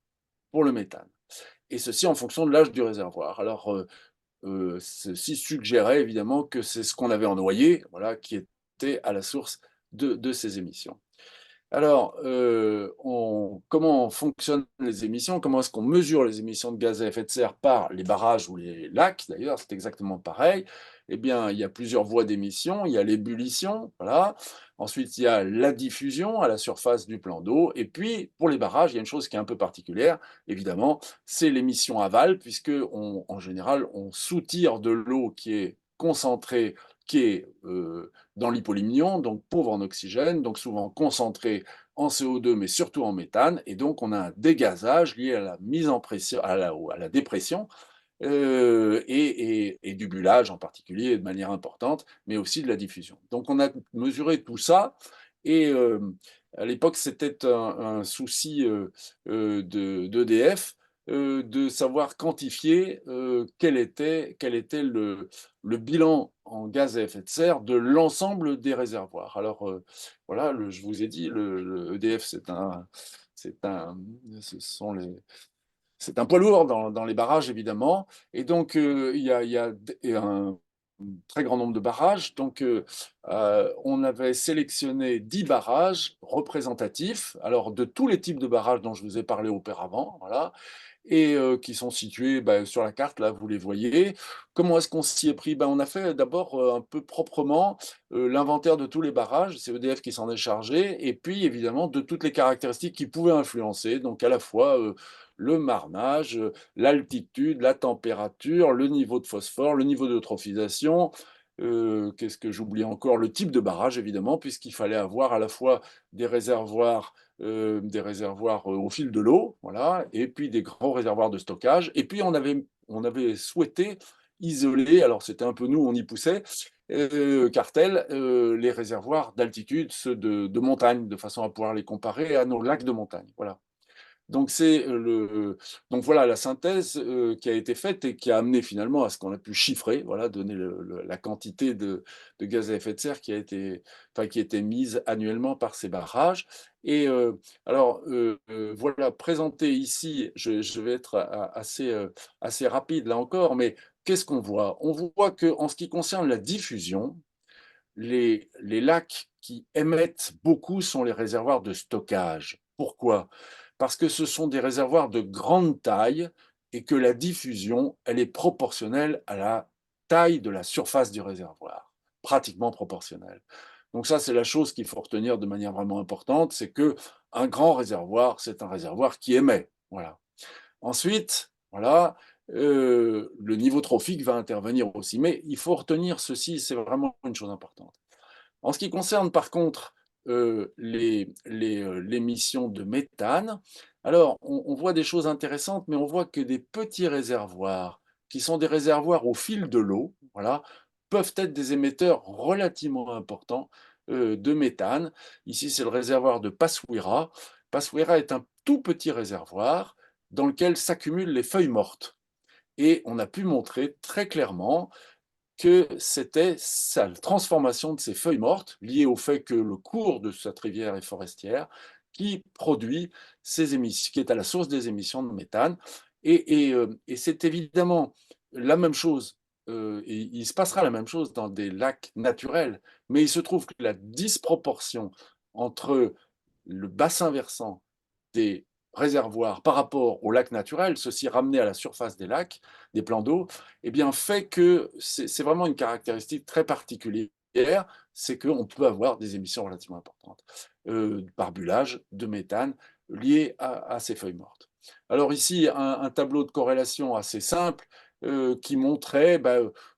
pour le méthane. Et ceci en fonction de l'âge du réservoir. Alors, ceci suggérait évidemment que c'est ce qu'on avait en noyer, voilà, qui était à la source de ces émissions. Alors, comment fonctionnent les émissions? Comment est-ce qu'on mesure les émissions de gaz à effet de serre par les barrages ou les lacs? D'ailleurs, c'est exactement pareil. Eh bien, il y a plusieurs voies d'émission. Il y a l'ébullition, voilà. Ensuite, il y a la diffusion à la surface du plan d'eau. Et puis, pour les barrages, il y a une chose qui est un peu particulière, évidemment, c'est l'émission aval, puisque en général, on soutire de l'eau qui est concentrée, qui est dans l'hypolimnion, donc pauvre en oxygène, donc souvent concentré en CO2, mais surtout en méthane, et donc on a un dégazage lié à la mise en pression, à la dépression, et du bullage en particulier de manière importante, mais aussi de la diffusion. Donc on a mesuré tout ça, et à l'époque c'était un souci d'EDF de savoir quantifier quel était le bilan en gaz à effet de serre de l'ensemble des réservoirs. Alors voilà, je vous ai dit, le EDF c'est un, ce sont les, c'est un poids lourd dans les barrages, évidemment. Et donc, il y a très grand nombre de barrages. Donc, on avait sélectionné 10 barrages représentatifs, alors de tous les types de barrages dont je vous ai parlé auparavant, voilà, et qui sont situés, sur la carte, là, vous les voyez. Comment est-ce qu'on s'y est pris? On a fait d'abord, un peu proprement, l'inventaire de tous les barrages, c'est EDF qui s'en est chargé, et puis évidemment de toutes les caractéristiques qui pouvaient influencer, donc à la fois, le marnage, l'altitude, la température, le niveau de phosphore, le niveau d'eutrophisation, qu'est-ce que j'oublie encore? Le type de barrage évidemment, puisqu'il fallait avoir à la fois des réservoirs, au fil de l'eau, voilà, et puis des grands réservoirs de stockage. Et puis on avait souhaité isoler, alors c'était un peu nous, on y poussait, Cartel, les réservoirs d'altitude, ceux de montagne, de façon à pouvoir les comparer à nos lacs de montagne, voilà. Donc c'est, donc voilà la synthèse, qui a été faite et qui a amené finalement à ce qu'on a pu chiffrer, voilà, donner la quantité de gaz à effet de serre qui a été enfin qui était mise annuellement par ces barrages. Et alors, voilà, présenté ici, je vais être assez rapide là encore, mais qu'est-ce qu'on voit? On voit qu'en ce qui concerne la diffusion, les lacs qui émettent beaucoup sont les réservoirs de stockage. Pourquoi? Parce que ce sont des réservoirs de grande taille et que la diffusion, elle est proportionnelle à la taille de la surface du réservoir, pratiquement proportionnelle. Donc ça, c'est la chose qu'il faut retenir de manière vraiment importante, c'est que un grand réservoir, c'est un réservoir qui émet. Voilà. Ensuite, voilà, le niveau trophique va intervenir aussi. Mais il faut retenir ceci, c'est vraiment une chose importante. En ce qui concerne par contre, l'émission de méthane, alors on voit des choses intéressantes, mais on voit que des petits réservoirs, qui sont des réservoirs au fil de l'eau, voilà, peuvent être des émetteurs relativement importants, de méthane. Ici, c'est le réservoir de Passoira. Passoira est un tout petit réservoir dans lequel s'accumulent les feuilles mortes, et on a pu montrer très clairement que c'était sa transformation de ces feuilles mortes, liée au fait que le cours de cette rivière est forestière, qui produit ces émissions, qui est à la source des émissions de méthane. Et c'est évidemment la même chose, et il se passera la même chose dans des lacs naturels, mais il se trouve que la disproportion entre le bassin versant des réservoirs par rapport aux lacs naturels, ceci ramené à la surface des lacs, des plans d'eau, eh bien, fait que c'est vraiment une caractéristique très particulière, c'est qu'on peut avoir des émissions relativement importantes, par bullage de méthane liées à ces feuilles mortes. Alors ici, un tableau de corrélation assez simple, qui montrait,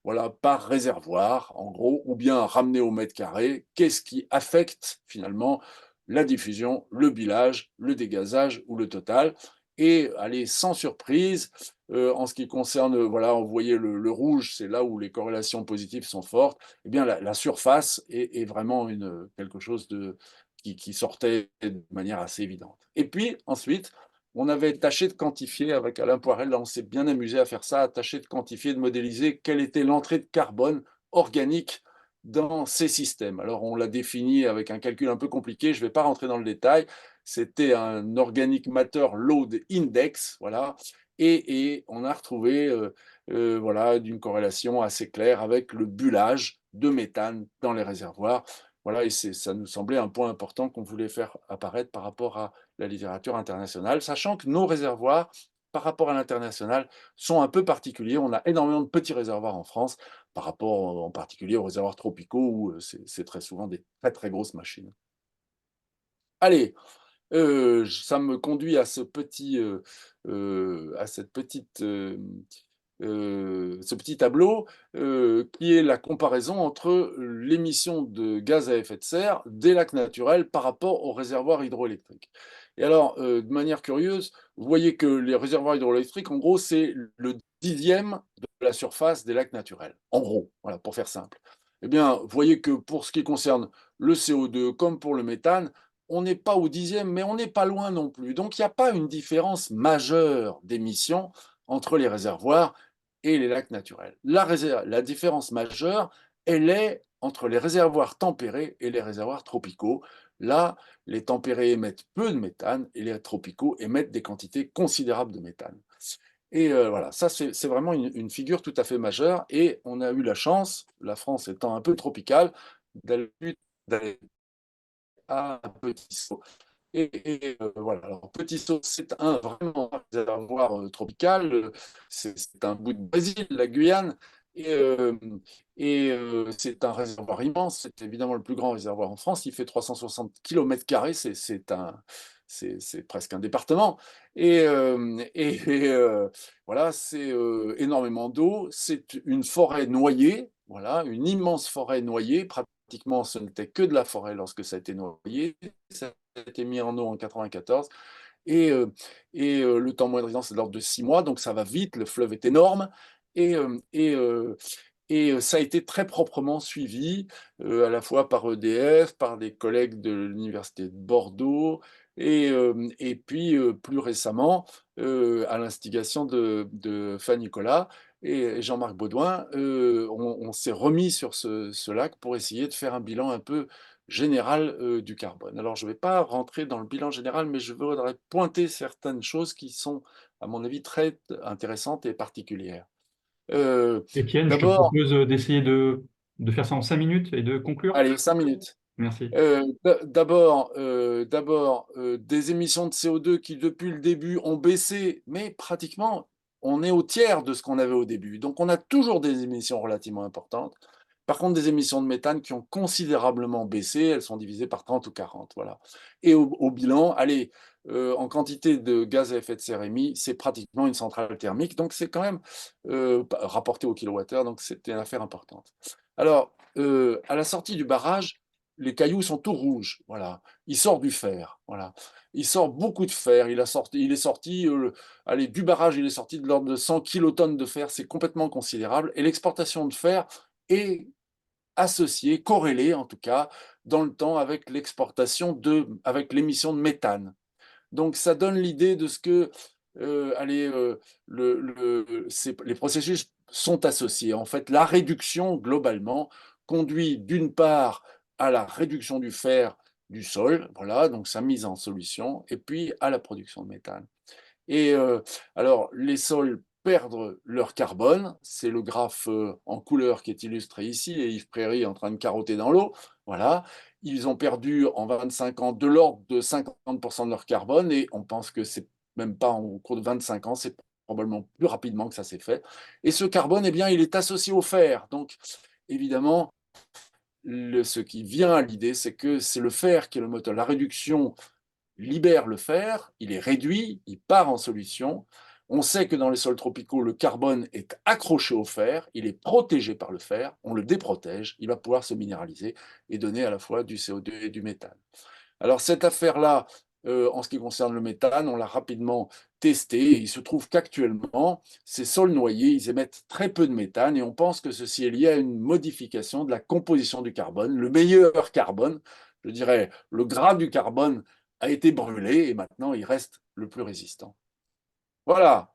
voilà, par réservoir, en gros, ou bien ramené au mètre carré, qu'est-ce qui affecte finalement la diffusion, le bilage, le dégazage ou le total. Et allez, sans surprise, en ce qui concerne, voilà, vous voyez le rouge, c'est là où les corrélations positives sont fortes. Eh bien, la surface est vraiment quelque chose qui sortait de manière assez évidente. Et puis, ensuite, on avait tâché de quantifier avec Alain Poirel, là, on s'est bien amusé à faire ça, à tâcher de quantifier, de modéliser quelle était l'entrée de carbone organique dans ces systèmes. Alors, on l'a défini avec un calcul un peu compliqué, je ne vais pas rentrer dans le détail. C'était un Organic Matter Load Index, voilà, et on a retrouvé, voilà, d'une corrélation assez claire avec le bullage de méthane dans les réservoirs. Voilà, et ça nous semblait un point important qu'on voulait faire apparaître par rapport à la littérature internationale, sachant que nos réservoirs, par rapport à l'international, sont un peu particuliers. On a énormément de petits réservoirs en France, par rapport en particulier aux réservoirs tropicaux où c'est très souvent des très très grosses machines. Allez, ça me conduit à à cette petite, ce petit tableau, qui est la comparaison entre l'émission de gaz à effet de serre des lacs naturels par rapport aux réservoirs hydroélectriques. Et alors, de manière curieuse, vous voyez que les réservoirs hydroélectriques, en gros, c'est le 10e de la surface des lacs naturels. En gros, voilà, pour faire simple. Eh bien, vous voyez que pour ce qui concerne le CO2 comme pour le méthane, on n'est pas au 10e, mais on n'est pas loin non plus. Donc, il n'y a pas une différence majeure d'émissions entre les réservoirs et les lacs naturels. La différence majeure, elle est entre les réservoirs tempérés et les réservoirs tropicaux. Là, les tempérés émettent peu de méthane et les tropicaux émettent des quantités considérables de méthane. Et voilà, ça c'est vraiment une figure tout à fait majeure et on a eu la chance, la France étant un peu tropicale, d'aller d'aller à Petit-Saut voilà, alors Petit-Saut, c'est vraiment un réservoir, tropical, c'est un bout de Brésil, la Guyane et c'est un réservoir immense. C'est évidemment le plus grand réservoir en France. Il fait 360 km², c'est presque un département voilà, c'est, énormément d'eau. C'est une forêt noyée, voilà, une immense forêt noyée. Pratiquement, ce n'était que de la forêt lorsque ça a été noyé. Ça a été mis en eau en 94 le temps moyen de résidence, c'est de l'ordre de 6 mois, donc ça va vite, le fleuve est énorme et hem ça a été très proprement suivi, à la fois par EDF, par des collègues de l'université de Bordeaux et puis, plus récemment, à l'instigation de Fan Nicolas et Jean-Marc Baudouin, on s'est remis sur ce lac pour essayer de faire un bilan un peu général, du carbone. Alors je ne vais pas rentrer dans le bilan général, mais je voudrais pointer certaines choses qui sont, à mon avis, très intéressantes et particulières. Heu, Étienne, je te D'abord propose d'essayer de faire ça en 5 minutes et de conclure. allez 5 minutes. Merci. Des émissions de CO2 qui, depuis le début, ont baissé, mais pratiquement, on est au tiers de ce qu'on avait au début. Donc on a toujours des émissions relativement importantes. Par contre, des émissions de méthane qui ont considérablement baissé, elles sont divisées par 30 ou 40, voilà. Et au bilan, allez, en quantité de gaz à effet de serre émis, c'est pratiquement une centrale thermique, donc c'est quand même, rapporté au kilowattheure, donc c'était une affaire importante. Alors, à la sortie du barrage, les cailloux sont tout rouges, voilà. Il sort du fer, voilà. Il sort beaucoup de fer. Il est sorti, allez, du barrage, il est sorti de l'ordre de 100 kilotonnes de fer, c'est complètement considérable et l'exportation de fer est associée, corrélée en tout cas, dans le temps avec l'émission de méthane. Donc ça donne l'idée de ce que, allez, les processus sont associés. En fait, la réduction, globalement, conduit d'une part à la réduction du fer du sol, voilà, donc sa mise en solution, et puis à la production de méthane. Et alors les sols perdent leur carbone, c'est le graphe, en couleur qui est illustré ici et Yves Prairie est en train de carotter dans l'eau, voilà. Ils ont perdu en 25 ans de l'ordre de 50 de leur carbone et on pense que c'est même pas au cours de 25 ans, c'est probablement plus rapidement que ça s'est fait et ce carbone, eh bien, il est associé au fer. Donc évidemment, ce qui vient à l'idée, c'est que c'est le fer qui est le moteur. La réduction libère le fer, il est réduit, il part en solution. On sait que dans les sols tropicaux, le carbone est accroché au fer, il est protégé par le fer, on le déprotège, il va pouvoir se minéraliser et donner à la fois du CO2 et du méthane. Alors cette affaire-là, en ce qui concerne le méthane, on l'a rapidement testé et il se trouve qu'actuellement, ces sols noyés, ils émettent très peu de méthane et on pense que ceci est lié à une modification de la composition du carbone. Le meilleur carbone, je dirais le gras du carbone, a été brûlé et maintenant il reste le plus résistant. Voilà.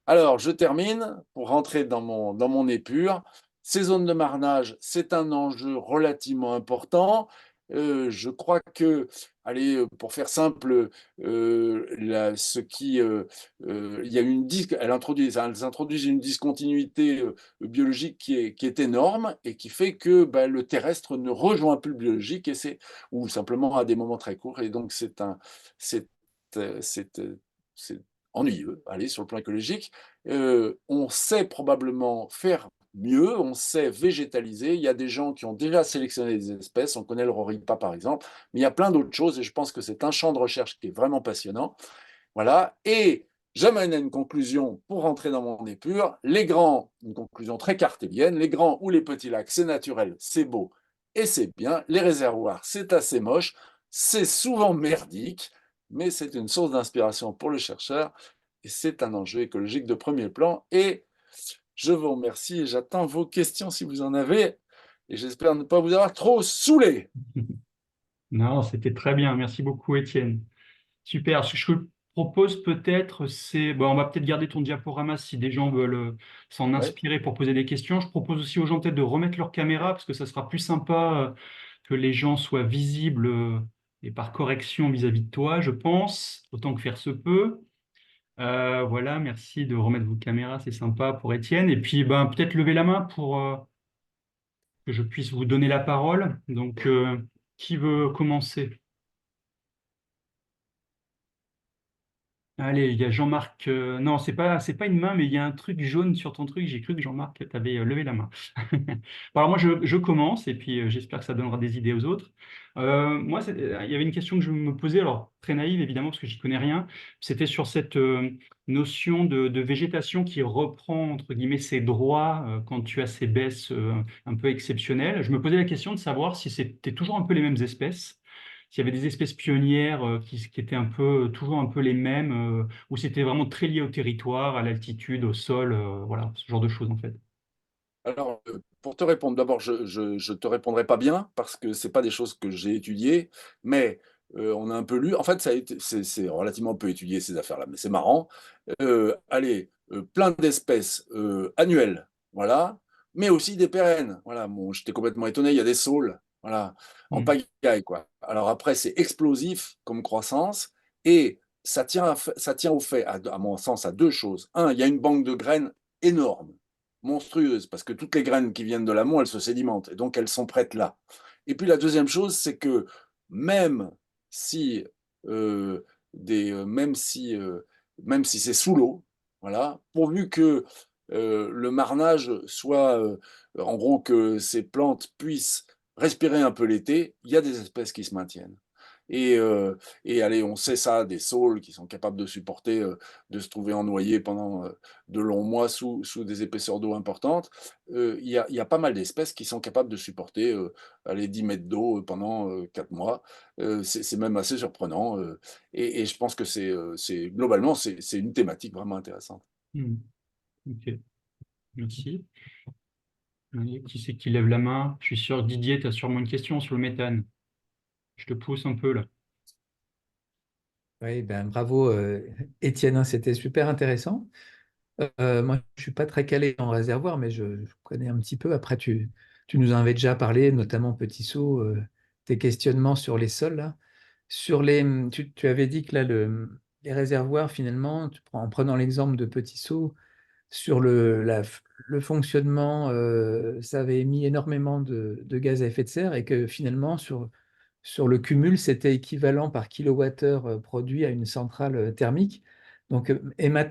Alors, je termine pour rentrer dans mon épure. Ces zones de marnage, c'est un enjeu relativement important. Je crois que, allez, pour faire simple, il y a une elles introduisent une discontinuité biologique qui est énorme et qui fait que bah, le terrestre ne rejoint plus le biologique ou simplement à des moments très courts. Et donc, c'est, c'est, c'est ennuyeux, allez, sur le plan écologique. On sait probablement faire mieux, on sait végétaliser. Il y a des gens qui ont déjà sélectionné des espèces, on connaît le roripa par exemple, mais il y a plein d'autres choses et je pense que c'est un champ de recherche qui est vraiment passionnant. Voilà, et j'amène à une conclusion pour rentrer dans mon épure. Une conclusion très cartélienne, les grands ou les petits lacs, c'est naturel, c'est beau et c'est bien. Les réservoirs, c'est assez moche, c'est souvent merdique, mais c'est une source d'inspiration pour le chercheur et c'est un enjeu écologique de premier plan. Et je vous remercie et j'attends vos questions si vous en avez. Et j'espère ne pas vous avoir trop saoulé. Non, c'était très bien. Merci beaucoup, Étienne. Super. Ce que je propose peut-être, c'est, bon, on va peut-être garder ton diaporama si des gens veulent s'en Ouais, inspirer pour poser des questions. Je propose aussi aux gens peut-être de remettre leur caméra parce que ça sera plus sympa que les gens soient visibles et par correction vis-à-vis de toi, je pense, autant que faire se peut. Voilà, merci de remettre vos caméras, c'est sympa pour Étienne. Et puis, ben, peut-être lever la main pour que je puisse vous donner la parole. Donc, qui veut commencer? Allez, il y a Jean-Marc. Non, c'est pas une main, mais il y a un truc jaune sur ton truc. J'ai cru que Jean-Marc, tu avais levé la main. Bon, alors moi, je commence et puis j'espère que ça donnera des idées aux autres. Moi, il y avait une question que je me posais, alors très naïve évidemment, parce que j'y connais rien. C'était sur cette notion de végétation qui reprend, entre guillemets, ses droits quand tu as ces baisses un peu exceptionnelles. Je me posais la question de savoir si c'était toujours un peu les mêmes espèces, s'il y avait des espèces pionnières qui étaient un peu, toujours un peu les mêmes, ou c'était vraiment très lié au territoire, à l'altitude, au sol, voilà, ce genre de choses en fait. Alors, pour te répondre, d'abord, je te répondrai pas bien parce que c'est pas des choses que j'ai étudiées, mais on a un peu lu. En fait, ça a été c'est relativement peu étudié ces affaires-là, mais c'est marrant. Allez, plein d'espèces, annuelles, voilà, mais aussi des pérennes. Voilà, bon, j'étais complètement étonné, il y a des saules, voilà, en Hmm. pagaille, quoi. Alors après, c'est explosif comme croissance et ça tient au fait, à mon sens, à 2 choses. Un, il y a une banque de graines énorme, monstrueuse, parce que toutes les graines qui viennent de l'amont, elles se sédimentent, et donc elles sont prêtes là. Et puis la deuxième chose, c'est que même si, euh, même si, même si c'est sous l'eau, voilà, pourvu que le marnage soit, en gros, que ces plantes puissent respirer un peu l'été, il y a des espèces qui se maintiennent. Et, euh, et allez, on sait ça, des saules qui sont capables de supporter, de se trouver en noyer pendant de longs mois sous des épaisseurs d'eau importantes. Il y a pas mal d'espèces qui sont capables de supporter allez, 10 mètres d'eau pendant 4 mois. C'est même assez surprenant. Et je pense que globalement, c'est une thématique vraiment intéressante. Hmm. Ok, merci. Allez, qui c'est qui lève la main? Je suis sûr, Didier, tu as sûrement une question sur le méthane. Je te pousse un peu là. Oui, ben, bravo Étienne, hein, c'était super intéressant. Moi, je suis pas très calé en réservoir, mais je connais un petit peu. Après, tu nous en avais déjà parlé, notamment Petit Saut, tes questionnements sur les sols là. Tu avais dit que là, les réservoirs, finalement, en prenant l'exemple de Petit Saut, sur le fonctionnement, ça avait émis énormément de gaz à effet de serre et que finalement, sur le cumul, c'était équivalent par kilowattheure produit à une centrale thermique. Donc,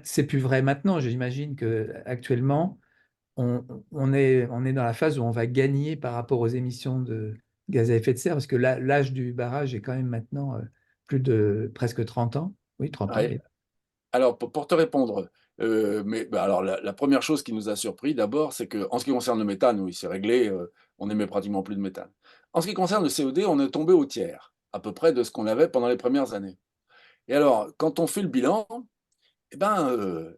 c'est plus vrai maintenant. J'imagine que actuellement, on est dans la phase où on va gagner par rapport aux émissions de gaz à effet de serre, parce que l'âge du barrage est quand même maintenant plus de presque 30 ans. Oui, 30 ans. Ouais. Alors, pour te répondre, mais bah, alors la première chose qui nous a surpris d'abord, c'est que en ce qui concerne le méthane, oui, c'est réglé, on n'émet pratiquement plus de méthane. En ce qui concerne le CO2, on est tombé au tiers, à peu près de ce qu'on avait pendant les premières années. Et alors, quand on fait le bilan, eh ben,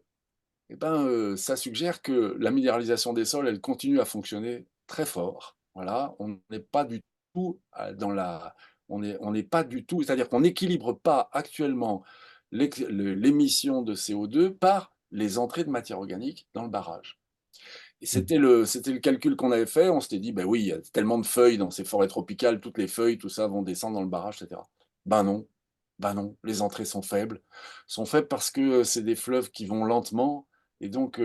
ça suggère que la minéralisation des sols, elle continue à fonctionner très fort. Voilà, on n'est pas du tout dans la, on n'est pas du tout, c'est-à-dire qu'on n'équilibre pas actuellement l'émission de CO2 par les entrées de matière organique dans le barrage. Et c'était le calcul qu'on avait fait. On s'était dit, ben oui, il y a tellement de feuilles dans ces forêts tropicales, toutes les feuilles, tout ça vont descendre dans le barrage, etc. Ben non, ben non, les entrées sont faibles parce que c'est des fleuves qui vont lentement et donc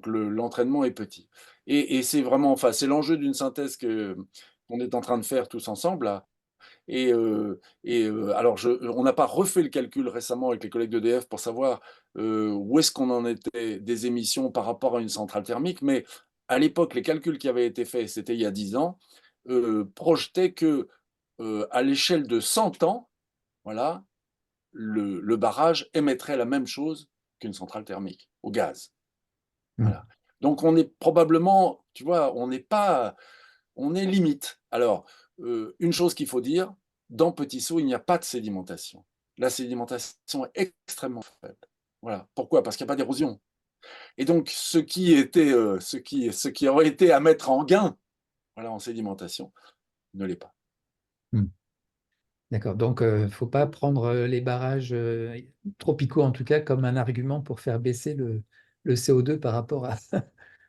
l'entraînement est petit. Et c'est vraiment, enfin, c'est l'enjeu d'une synthèse qu'on est en train de faire tous ensemble là, alors, on n'a pas refait le calcul récemment avec les collègues d'EDF pour savoir où est-ce qu'on en était des émissions par rapport à une centrale thermique, mais à l'époque, les calculs qui avaient été faits, c'était il y a 10 ans, projetaient que à l'échelle de 100 ans, voilà, le barrage émettrait la même chose qu'une centrale thermique au gaz. Mm. Voilà. Donc on est probablement, tu vois, on est limite. Alors, une chose qu'il faut dire, dans Petit Saut, il n'y a pas de sédimentation. La sédimentation est extrêmement faible. Voilà. Pourquoi? Parce qu'il n'y a pas d'érosion. Et donc, ce qui aurait été à mettre en gain, voilà, en sédimentation, ne l'est pas. Mm. D'accord. Donc, il ne faut pas prendre les barrages tropicaux, en tout cas, comme un argument pour faire baisser le CO2 par rapport à...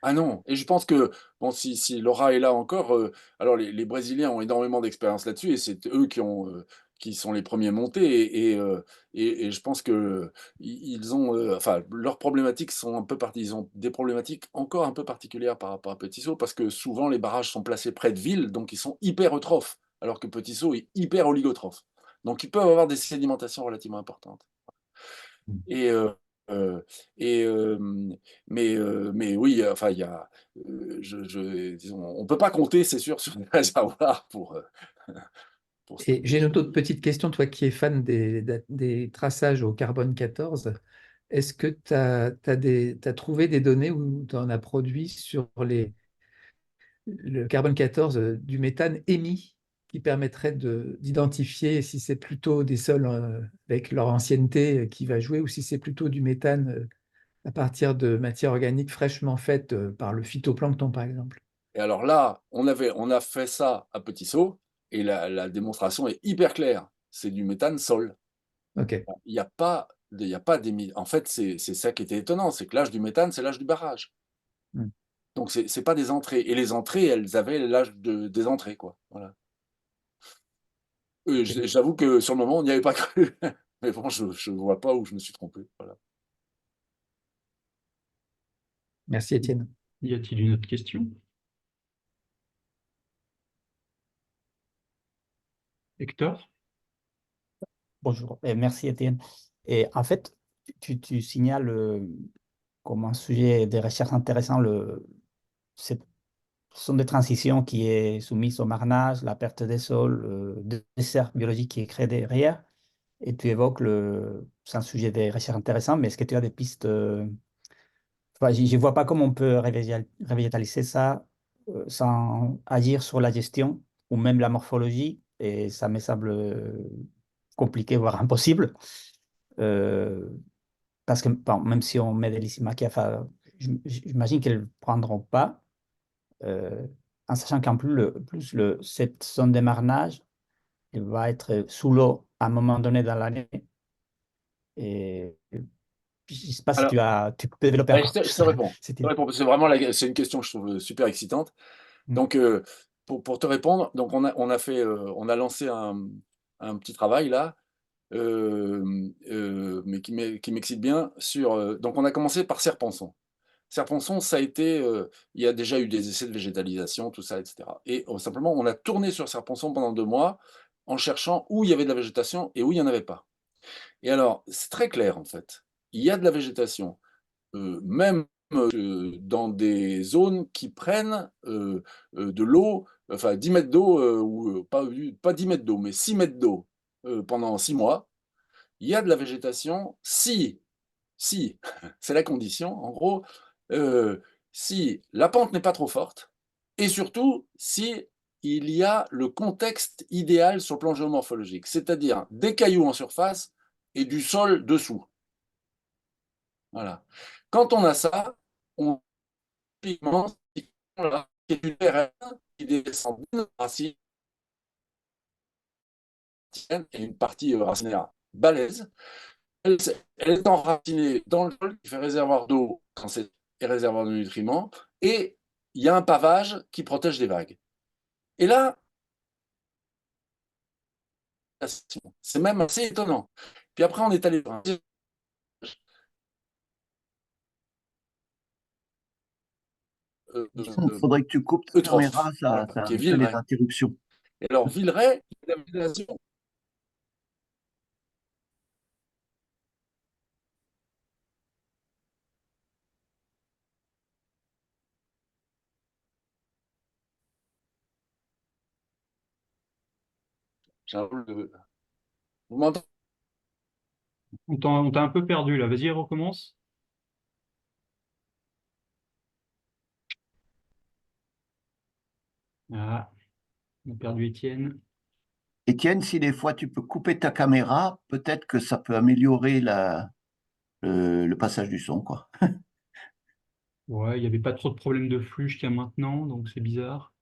Ah non, et je pense que, bon, si Laura est là encore, alors les Brésiliens ont énormément d'expérience là-dessus, et c'est eux qui sont les premiers montés et je pense que ils ont, enfin, leurs problématiques sont un peu ils ont des problématiques encore un peu particulières par rapport à Petit-Saut, parce que souvent les barrages sont placés près de villes, donc ils sont hyper eutrophes, alors que Petit-Saut est hyper oligotrophe. Donc ils peuvent avoir des sédimentations relativement importantes. Et heu et mais oui, enfin il y a, disons, on peut pas compter, c'est sûr, sur les réservoirs pour Et j'ai stocker. une autre petite question, toi qui es fan des traçages au carbone 14, est-ce que tu as trouvé des données où tu en as produit sur le carbone 14 du méthane émis qui permettrait d'identifier si c'est plutôt des sols avec leur ancienneté qui va jouer ou si c'est plutôt du méthane à partir de matières organiques fraîchement faites par le phytoplancton, par exemple? Et alors là, on a fait ça à Petit-Saut et la démonstration est hyper claire. C'est du méthane sol. OK. Il y a pas d'émi en fait, c'est ça qui était étonnant, c'est que l'âge du méthane, c'est l'âge du barrage. Hmm. Donc c'est pas des entrées et les entrées, elles avaient l'âge des entrées, quoi, voilà. OK. J'avoue que sur le moment, on n'y avait pas cru, mais bon, je vois pas où je me suis trompé, voilà. Merci Étienne. Y a-t-il une autre question? Hector? Bonjour, et merci Étienne. Et en fait, tu signales comme un sujet de recherche intéressant, ce sont des transitions qui est soumises au marnage, la perte des sols, des desserts biologiques qui est créé derrière. Et tu évoques c'est un sujet de recherche intéressant, mais est-ce que tu as des pistes enfin, je ne vois pas comment on peut revitaliser ça sans agir sur la gestion ou même la morphologie, et ça me semble compliqué, voire impossible. Euh, Parce que bon, même si on met des lysimachia, enfin, j'imagine qu'elles ne prendront pas, euh, en sachant qu'en plus, cette zone de marnage elle va être sous l'eau à un moment donné dans l'année. Et je ne sais pas si Alors, tu peux développer ouais, encore je plus te réponds. cette Je te idée. réponds, parce que vraiment, c'est une question que je trouve super excitante. Mm. Donc, pour te répondre, donc on a lancé un petit travail là, mais qui m'excite bien sur, donc on a commencé par Serre-Ponçon. Serre-Ponçon, ça a été, il y a déjà eu des essais de végétalisation, tout ça, et cetera. Et simplement, on a tourné sur Serre-Ponçon pendant 2 mois en cherchant où il y avait de la végétation et où il y en avait pas. Et alors, c'est très clair en fait. Il y a de la végétation, même, dans des zones qui prennent, de l'eau, enfin 10 mètres d'eau, ou pas 10 mètres d'eau, mais 6 mètres d'eau, pendant 6 mois. Il y a de la végétation si, c'est la condition, en gros, si la pente n'est pas trop forte et surtout si il y a le contexte idéal sur le plan géomorphologique, c'est-à-dire des cailloux en surface et du sol dessous. Voilà. Quand on a ça, on typiquement, là, qui est une RN qui descend d'une racine et une partie racinaire balèze. Elle est enracinée dans le sol qui fait réservoir d'eau quand c'est réservoir de nutriments, et il y a un pavage qui protège des vagues. Et là, c'est même assez étonnant. Puis après, on est allé voir Il faudrait que tu coupes ta Eutrophe, caméra, ça, voilà, ça qui est fait des Villeray. interruptions. Et alors, Villeray, la végétation, vous m'entendez? On t'a un peu perdu là. Vas-y, recommence. Ah, on a perdu Étienne. Étienne, si des fois tu peux couper ta caméra, peut-être que ça peut améliorer le passage du son, quoi. Ouais, il n'y avait pas trop de problèmes de flux jusqu'à maintenant, donc c'est bizarre.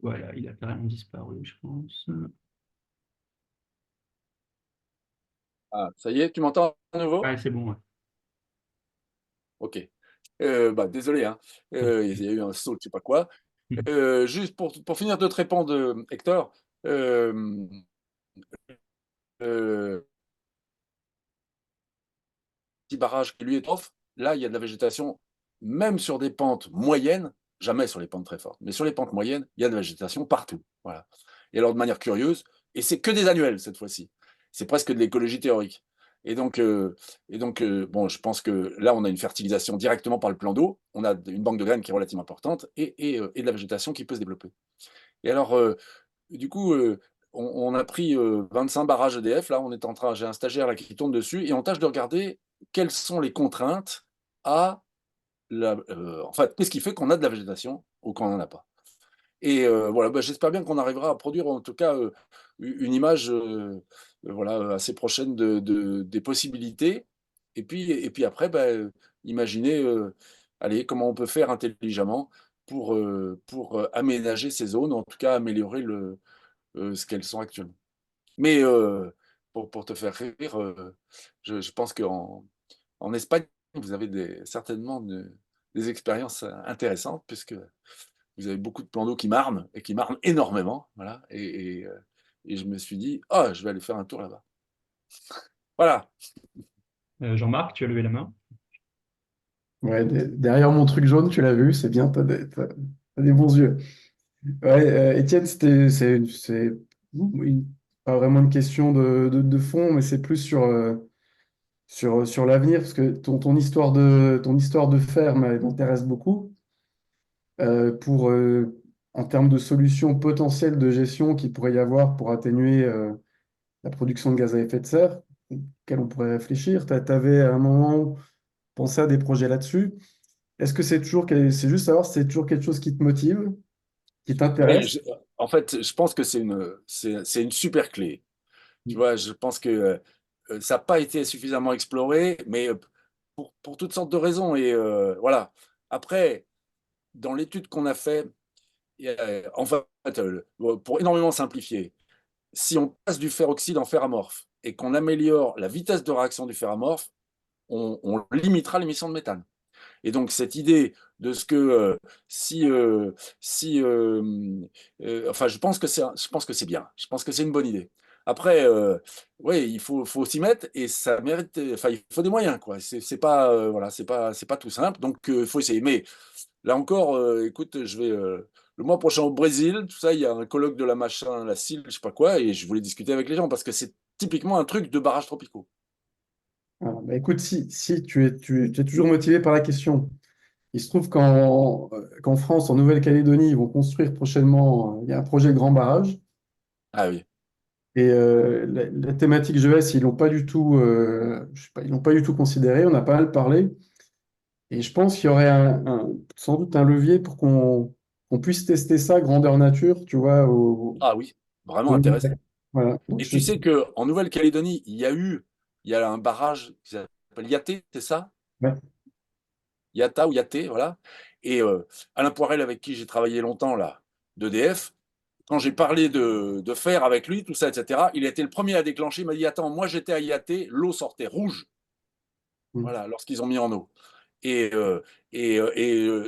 Voilà, il a carrément disparu, je pense. Ah, ça y est, tu m'entends à nouveau? Ouais, c'est bon. Ouais. Ok. Bah, désolé, hein. Il y a eu un saut, je sais pas quoi. Juste pour finir de te répondre, Hector, euh, euh, petit barrage qui lui est off, là, il y a de la végétation, même sur des pentes moyennes, jamais sur les pentes très fortes, mais sur les pentes moyennes, il y a de la végétation partout. Voilà. Et alors, de manière curieuse, et c'est que des annuels cette fois-ci, c'est presque de l'écologie théorique. Et donc, bon, je pense que là, on a une fertilisation directement par le plan d'eau, on a une banque de graines qui est relativement importante et de la végétation qui peut se développer. Et alors, du coup, on a pris 25 barrages EDF. Là, on est en train, j'ai un stagiaire là qui tourne dessus et on tâche de regarder quelles sont les contraintes à en fait, qu'est-ce qui fait qu'on a de la végétation ou qu'on n'en a pas. Et voilà, bah, j'espère bien qu'on arrivera à produire en tout cas une image voilà, assez prochaine des possibilités. Et puis après, bah, imaginer allez, comment on peut faire intelligemment pour aménager ces zones, en tout cas améliorer ce qu'elles sont actuellement. Mais pour te faire rire, je pense en Espagne, vous avez certainement des expériences intéressantes, puisque vous avez beaucoup de plans d'eau qui marnent, et qui marnent énormément. Voilà, et je me suis dit, oh, je vais aller faire un tour là-bas. Voilà. Jean-Marc, tu as levé la main. Ouais, derrière mon truc jaune, tu l'as vu, c'est bien, t'as des bons yeux. Ouais, Étienne, c'est pas vraiment une question de fond, mais c'est plus sur l'avenir, parce que ton histoire de ferme elle m'intéresse beaucoup. En termes de solutions potentielles de gestion qu'il pourrait y avoir pour atténuer la production de gaz à effet de serre, auquel on pourrait réfléchir. Tu avais à un moment pensé à des projets là-dessus. Est-ce que c'est juste savoir si c'est toujours quelque chose qui te motive, qui Mais t'intéresse? en fait, je pense que c'est une super clé. Tu vois, je pense que ça n'a pas été suffisamment exploré, mais pour toutes sortes de raisons. Et voilà. Après, dans l'étude qu'on a fait, en fait, pour énormément simplifier, si on passe du fer-oxyde en fer amorphe et qu'on améliore la vitesse de réaction du fer amorphe, on limitera l'émission de méthane. Et donc cette idée de ce que si, si enfin je pense que c'est bien, je pense que c'est une bonne idée. Après, ouais, faut s'y mettre et ça mérite, enfin il faut des moyens quoi. C'est pas voilà, c'est pas tout simple, donc il faut essayer. Mais là encore, écoute, je vais le mois prochain au Brésil, tout ça, il y a un colloque de la machin, la CIL, je sais pas quoi, et je voulais discuter avec les gens parce que c'est typiquement un truc de barrages tropicaux. Alors, bah, écoute, si tu es toujours motivé par la question, il se trouve qu'en France, en Nouvelle-Calédonie, ils vont construire prochainement, il y a un projet de grand barrage. Ah oui. Et la thématique jeunesse, ils l'ont pas du tout, je sais pas, ils l'ont pas du tout considéré. On a pas mal parlé. Et je pense qu'il y aurait sans doute un levier pour qu'on puisse tester ça grandeur nature, tu vois, Ah oui, vraiment au niveau intéressant. voilà. Donc, Et tu sais qu'en Nouvelle-Calédonie, il y a un barrage qui s'appelle Yaté, c'est ça? ouais. Yata ou Yaté, voilà. Et Alain Poirel, avec qui j'ai travaillé longtemps, là, d'EDF, quand j'ai parlé de fer avec lui, tout ça, etc., il a été le premier à déclencher. Il m'a dit, attends, moi j'étais à Yaté, l'eau sortait rouge, Mm. voilà, lorsqu'ils ont mis en eau. Et,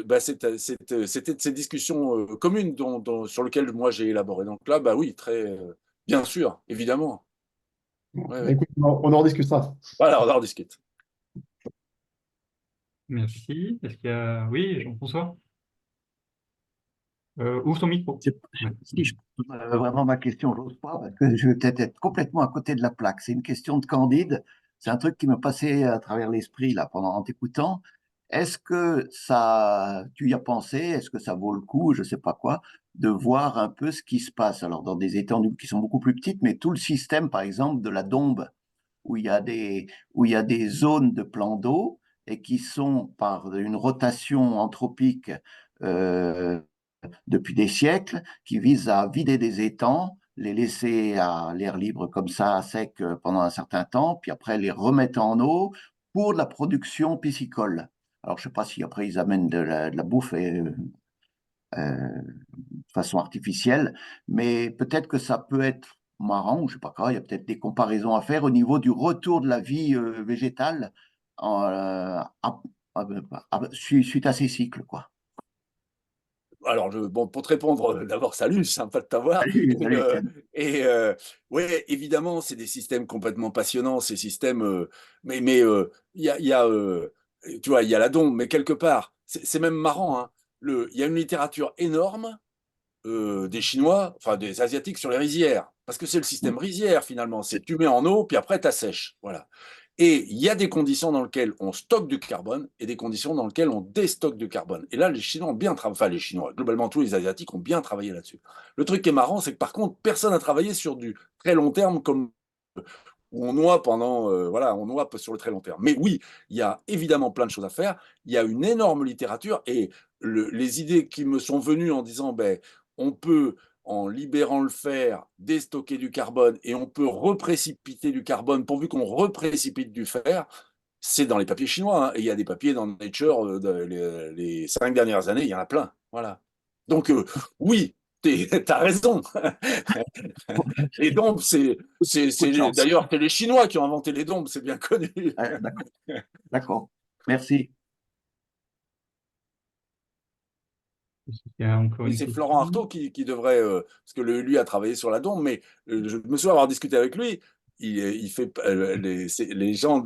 bah, c'était de ces discussions communes sur lesquelles moi j'ai élaboré. Donc là, bah oui, très bien sûr, évidemment. Bon, Ouais, bah, ouais. écoute, on en rediscutera. Voilà, on en discute. Merci. Est-ce qu'il y a... Oui, Jean-François? Ouvre ton micro. C'est- Ouais. Si je pose vraiment ma question, j'ose pas, parce que je vais peut-être être complètement à côté de la plaque. C'est une question de Candide. C'est un truc qui me passait à travers l'esprit là pendant en t'écoutant. Est-ce que ça, tu y as pensé? Est-ce que ça vaut le coup, je sais pas quoi, de voir un peu ce qui se passe? Alors dans des étendues qui sont beaucoup plus petites, mais tout le système, par exemple, de la Dombe, où il y a des zones de plans d'eau et qui sont par une rotation anthropique euh, depuis des siècles, qui vise à vider des étangs, les laisser à l'air libre comme ça, à sec pendant un certain temps, puis après les remettre en eau pour de la production piscicole. Alors, je ne sais pas si après ils amènent de la bouffe de façon artificielle, mais peut-être que ça peut être marrant, je ne sais pas quoi, il y a peut-être des comparaisons à faire au niveau du retour de la vie végétale suite à ces cycles, quoi. alors, bon, pour te répondre, d'abord, salut, sympa de t'avoir. Salut, salut Étienne. Ouais, évidemment, c'est des systèmes complètement passionnants, ces systèmes. Mais il y a, tu vois, il y a la dombe, mais quelque part, c'est même marrant. Hein, il y a une littérature énorme des Chinois, enfin des Asiatiques sur les rizières, parce que c'est le système rizière finalement. C'est tu mets en eau, puis après tu sèches, voilà. Et il y a des conditions dans lesquelles on stocke du carbone et des conditions dans lesquelles on déstocke du carbone. Et là, les Chinois ont bien travaillé, enfin les Chinois, globalement tous les Asiatiques ont bien travaillé là-dessus. Le truc qui est marrant, c'est que par contre, personne n'a travaillé sur du très long terme comme où on noie pendant, voilà, on noie sur le très long terme. Mais oui, il y a évidemment plein de choses à faire. Il y a une énorme littérature et les idées qui me sont venues en disant, ben, on peut, en libérant le fer, déstocker du carbone et on peut reprécipiter du carbone pourvu qu'on reprécipite du fer. C'est dans les papiers chinois, hein, et il y a des papiers dans Nature les 5 dernières années, il y en a plein. Voilà. Donc, oui, t'as raison. Les dombes, Coup de chance. d'ailleurs, c'est les Chinois qui ont inventé les dombes, c'est bien connu. D'accord. D'accord. Merci. Il y a encore Oui, une c'est question. Florent Artaud qui devrait, parce que lui a travaillé sur la dombe, mais je me souviens avoir discuté avec lui. Il fait les gens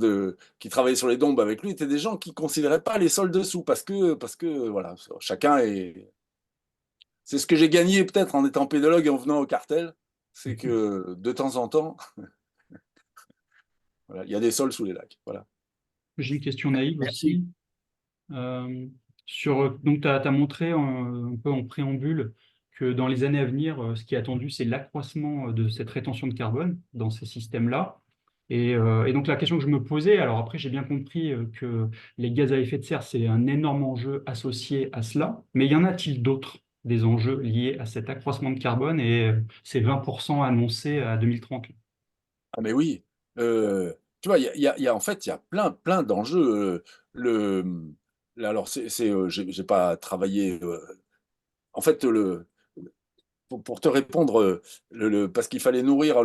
qui travaillaient sur les dombes avec lui étaient des gens qui considéraient pas les sols dessous parce que voilà, chacun est. C'est ce que j'ai gagné peut-être en étant pédologue et en venant au cartel, c'est que de temps en temps, voilà, il y a des sols sous les lacs. Voilà. J'ai une question naïve Merci. aussi. Donc, tu as montré un peu en préambule que dans les années à venir, ce qui est attendu, c'est l'accroissement de cette rétention de carbone dans ces systèmes-là. Et donc, la question que je me posais, alors après, j'ai bien compris que les gaz à effet de serre, c'est un énorme enjeu associé à cela, mais y en a-t-il d'autres, des enjeux liés à cet accroissement de carbone et ces 20% annoncés à 2030? Ah mais oui, tu vois, en fait, il y a plein d'enjeux. Le, là, alors, j'ai pas travaillé. En fait, pour te répondre, parce qu'il fallait nourrir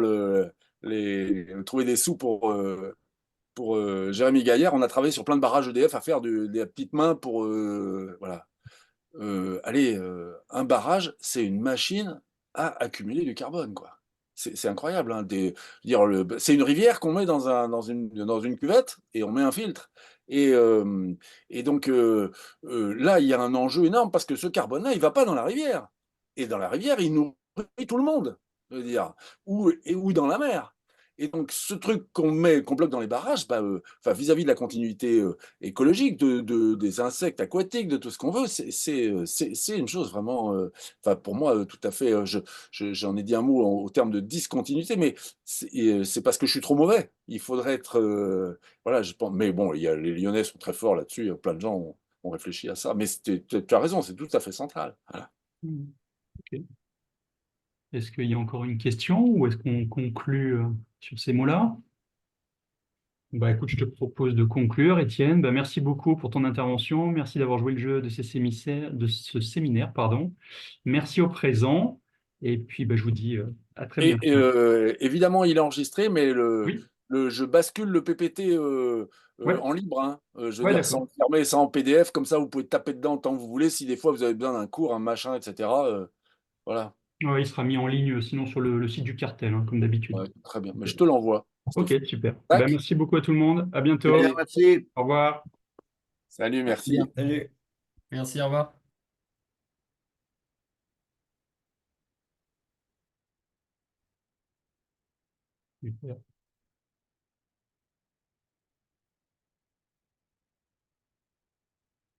trouver des sous pour Jérémy Gaillard, on a travaillé sur plein de barrages EDF à faire des petites mains pour, voilà. Allez, un barrage, c'est une machine à accumuler du carbone, quoi. C'est incroyable, hein, c'est une rivière qu'on met dans une cuvette et on met un filtre. Et, euh, et donc là, il y a un enjeu énorme parce que ce carbone-là, il va pas dans la rivière. Et dans la rivière, il nourrit tout le monde, je veux dire, ou dans la mer. Et donc, ce truc qu'on bloque dans les barrages, bah, enfin, vis-à-vis de la continuité écologique, des insectes aquatiques, de tout ce qu'on veut, c'est une chose vraiment, enfin, pour moi, tout à fait, j'en ai dit un mot au terme de discontinuité, mais c'est parce que je suis trop mauvais. Il faudrait être, voilà, je pense, mais bon, les Lyonnais sont très forts là-dessus, plein de gens ont réfléchi à ça, mais tu as raison, c'est tout à fait central. Voilà. Ok. Est-ce qu'il y a encore une question ou est-ce qu'on conclut sur ces mots-là? Bah, écoute, je te propose de conclure, Étienne. Bah, merci beaucoup pour ton intervention. Merci d'avoir joué le jeu de ce séminaire, pardon. Merci au présent. Et puis, bah, je vous dis à très Et bientôt. évidemment, il est enregistré, mais Oui, je bascule le PPT ouais, en libre, hein. Je veux ouais, dire, sans d'accord. le fermer, sans en PDF, comme ça, vous pouvez taper dedans tant que vous voulez. Si des fois vous avez besoin d'un cours, un machin, etc. Voilà. Ouais, il sera mis en ligne sinon sur le site du cartel, hein, comme d'habitude. Ouais, très bien. Mais Ok, je te l'envoie. Je te ok, fais. super. Bah, Tac. merci beaucoup à tout le monde. À Super, bientôt. merci. Au revoir. Salut, Merci bien. merci. Salut. Merci, au revoir. Super.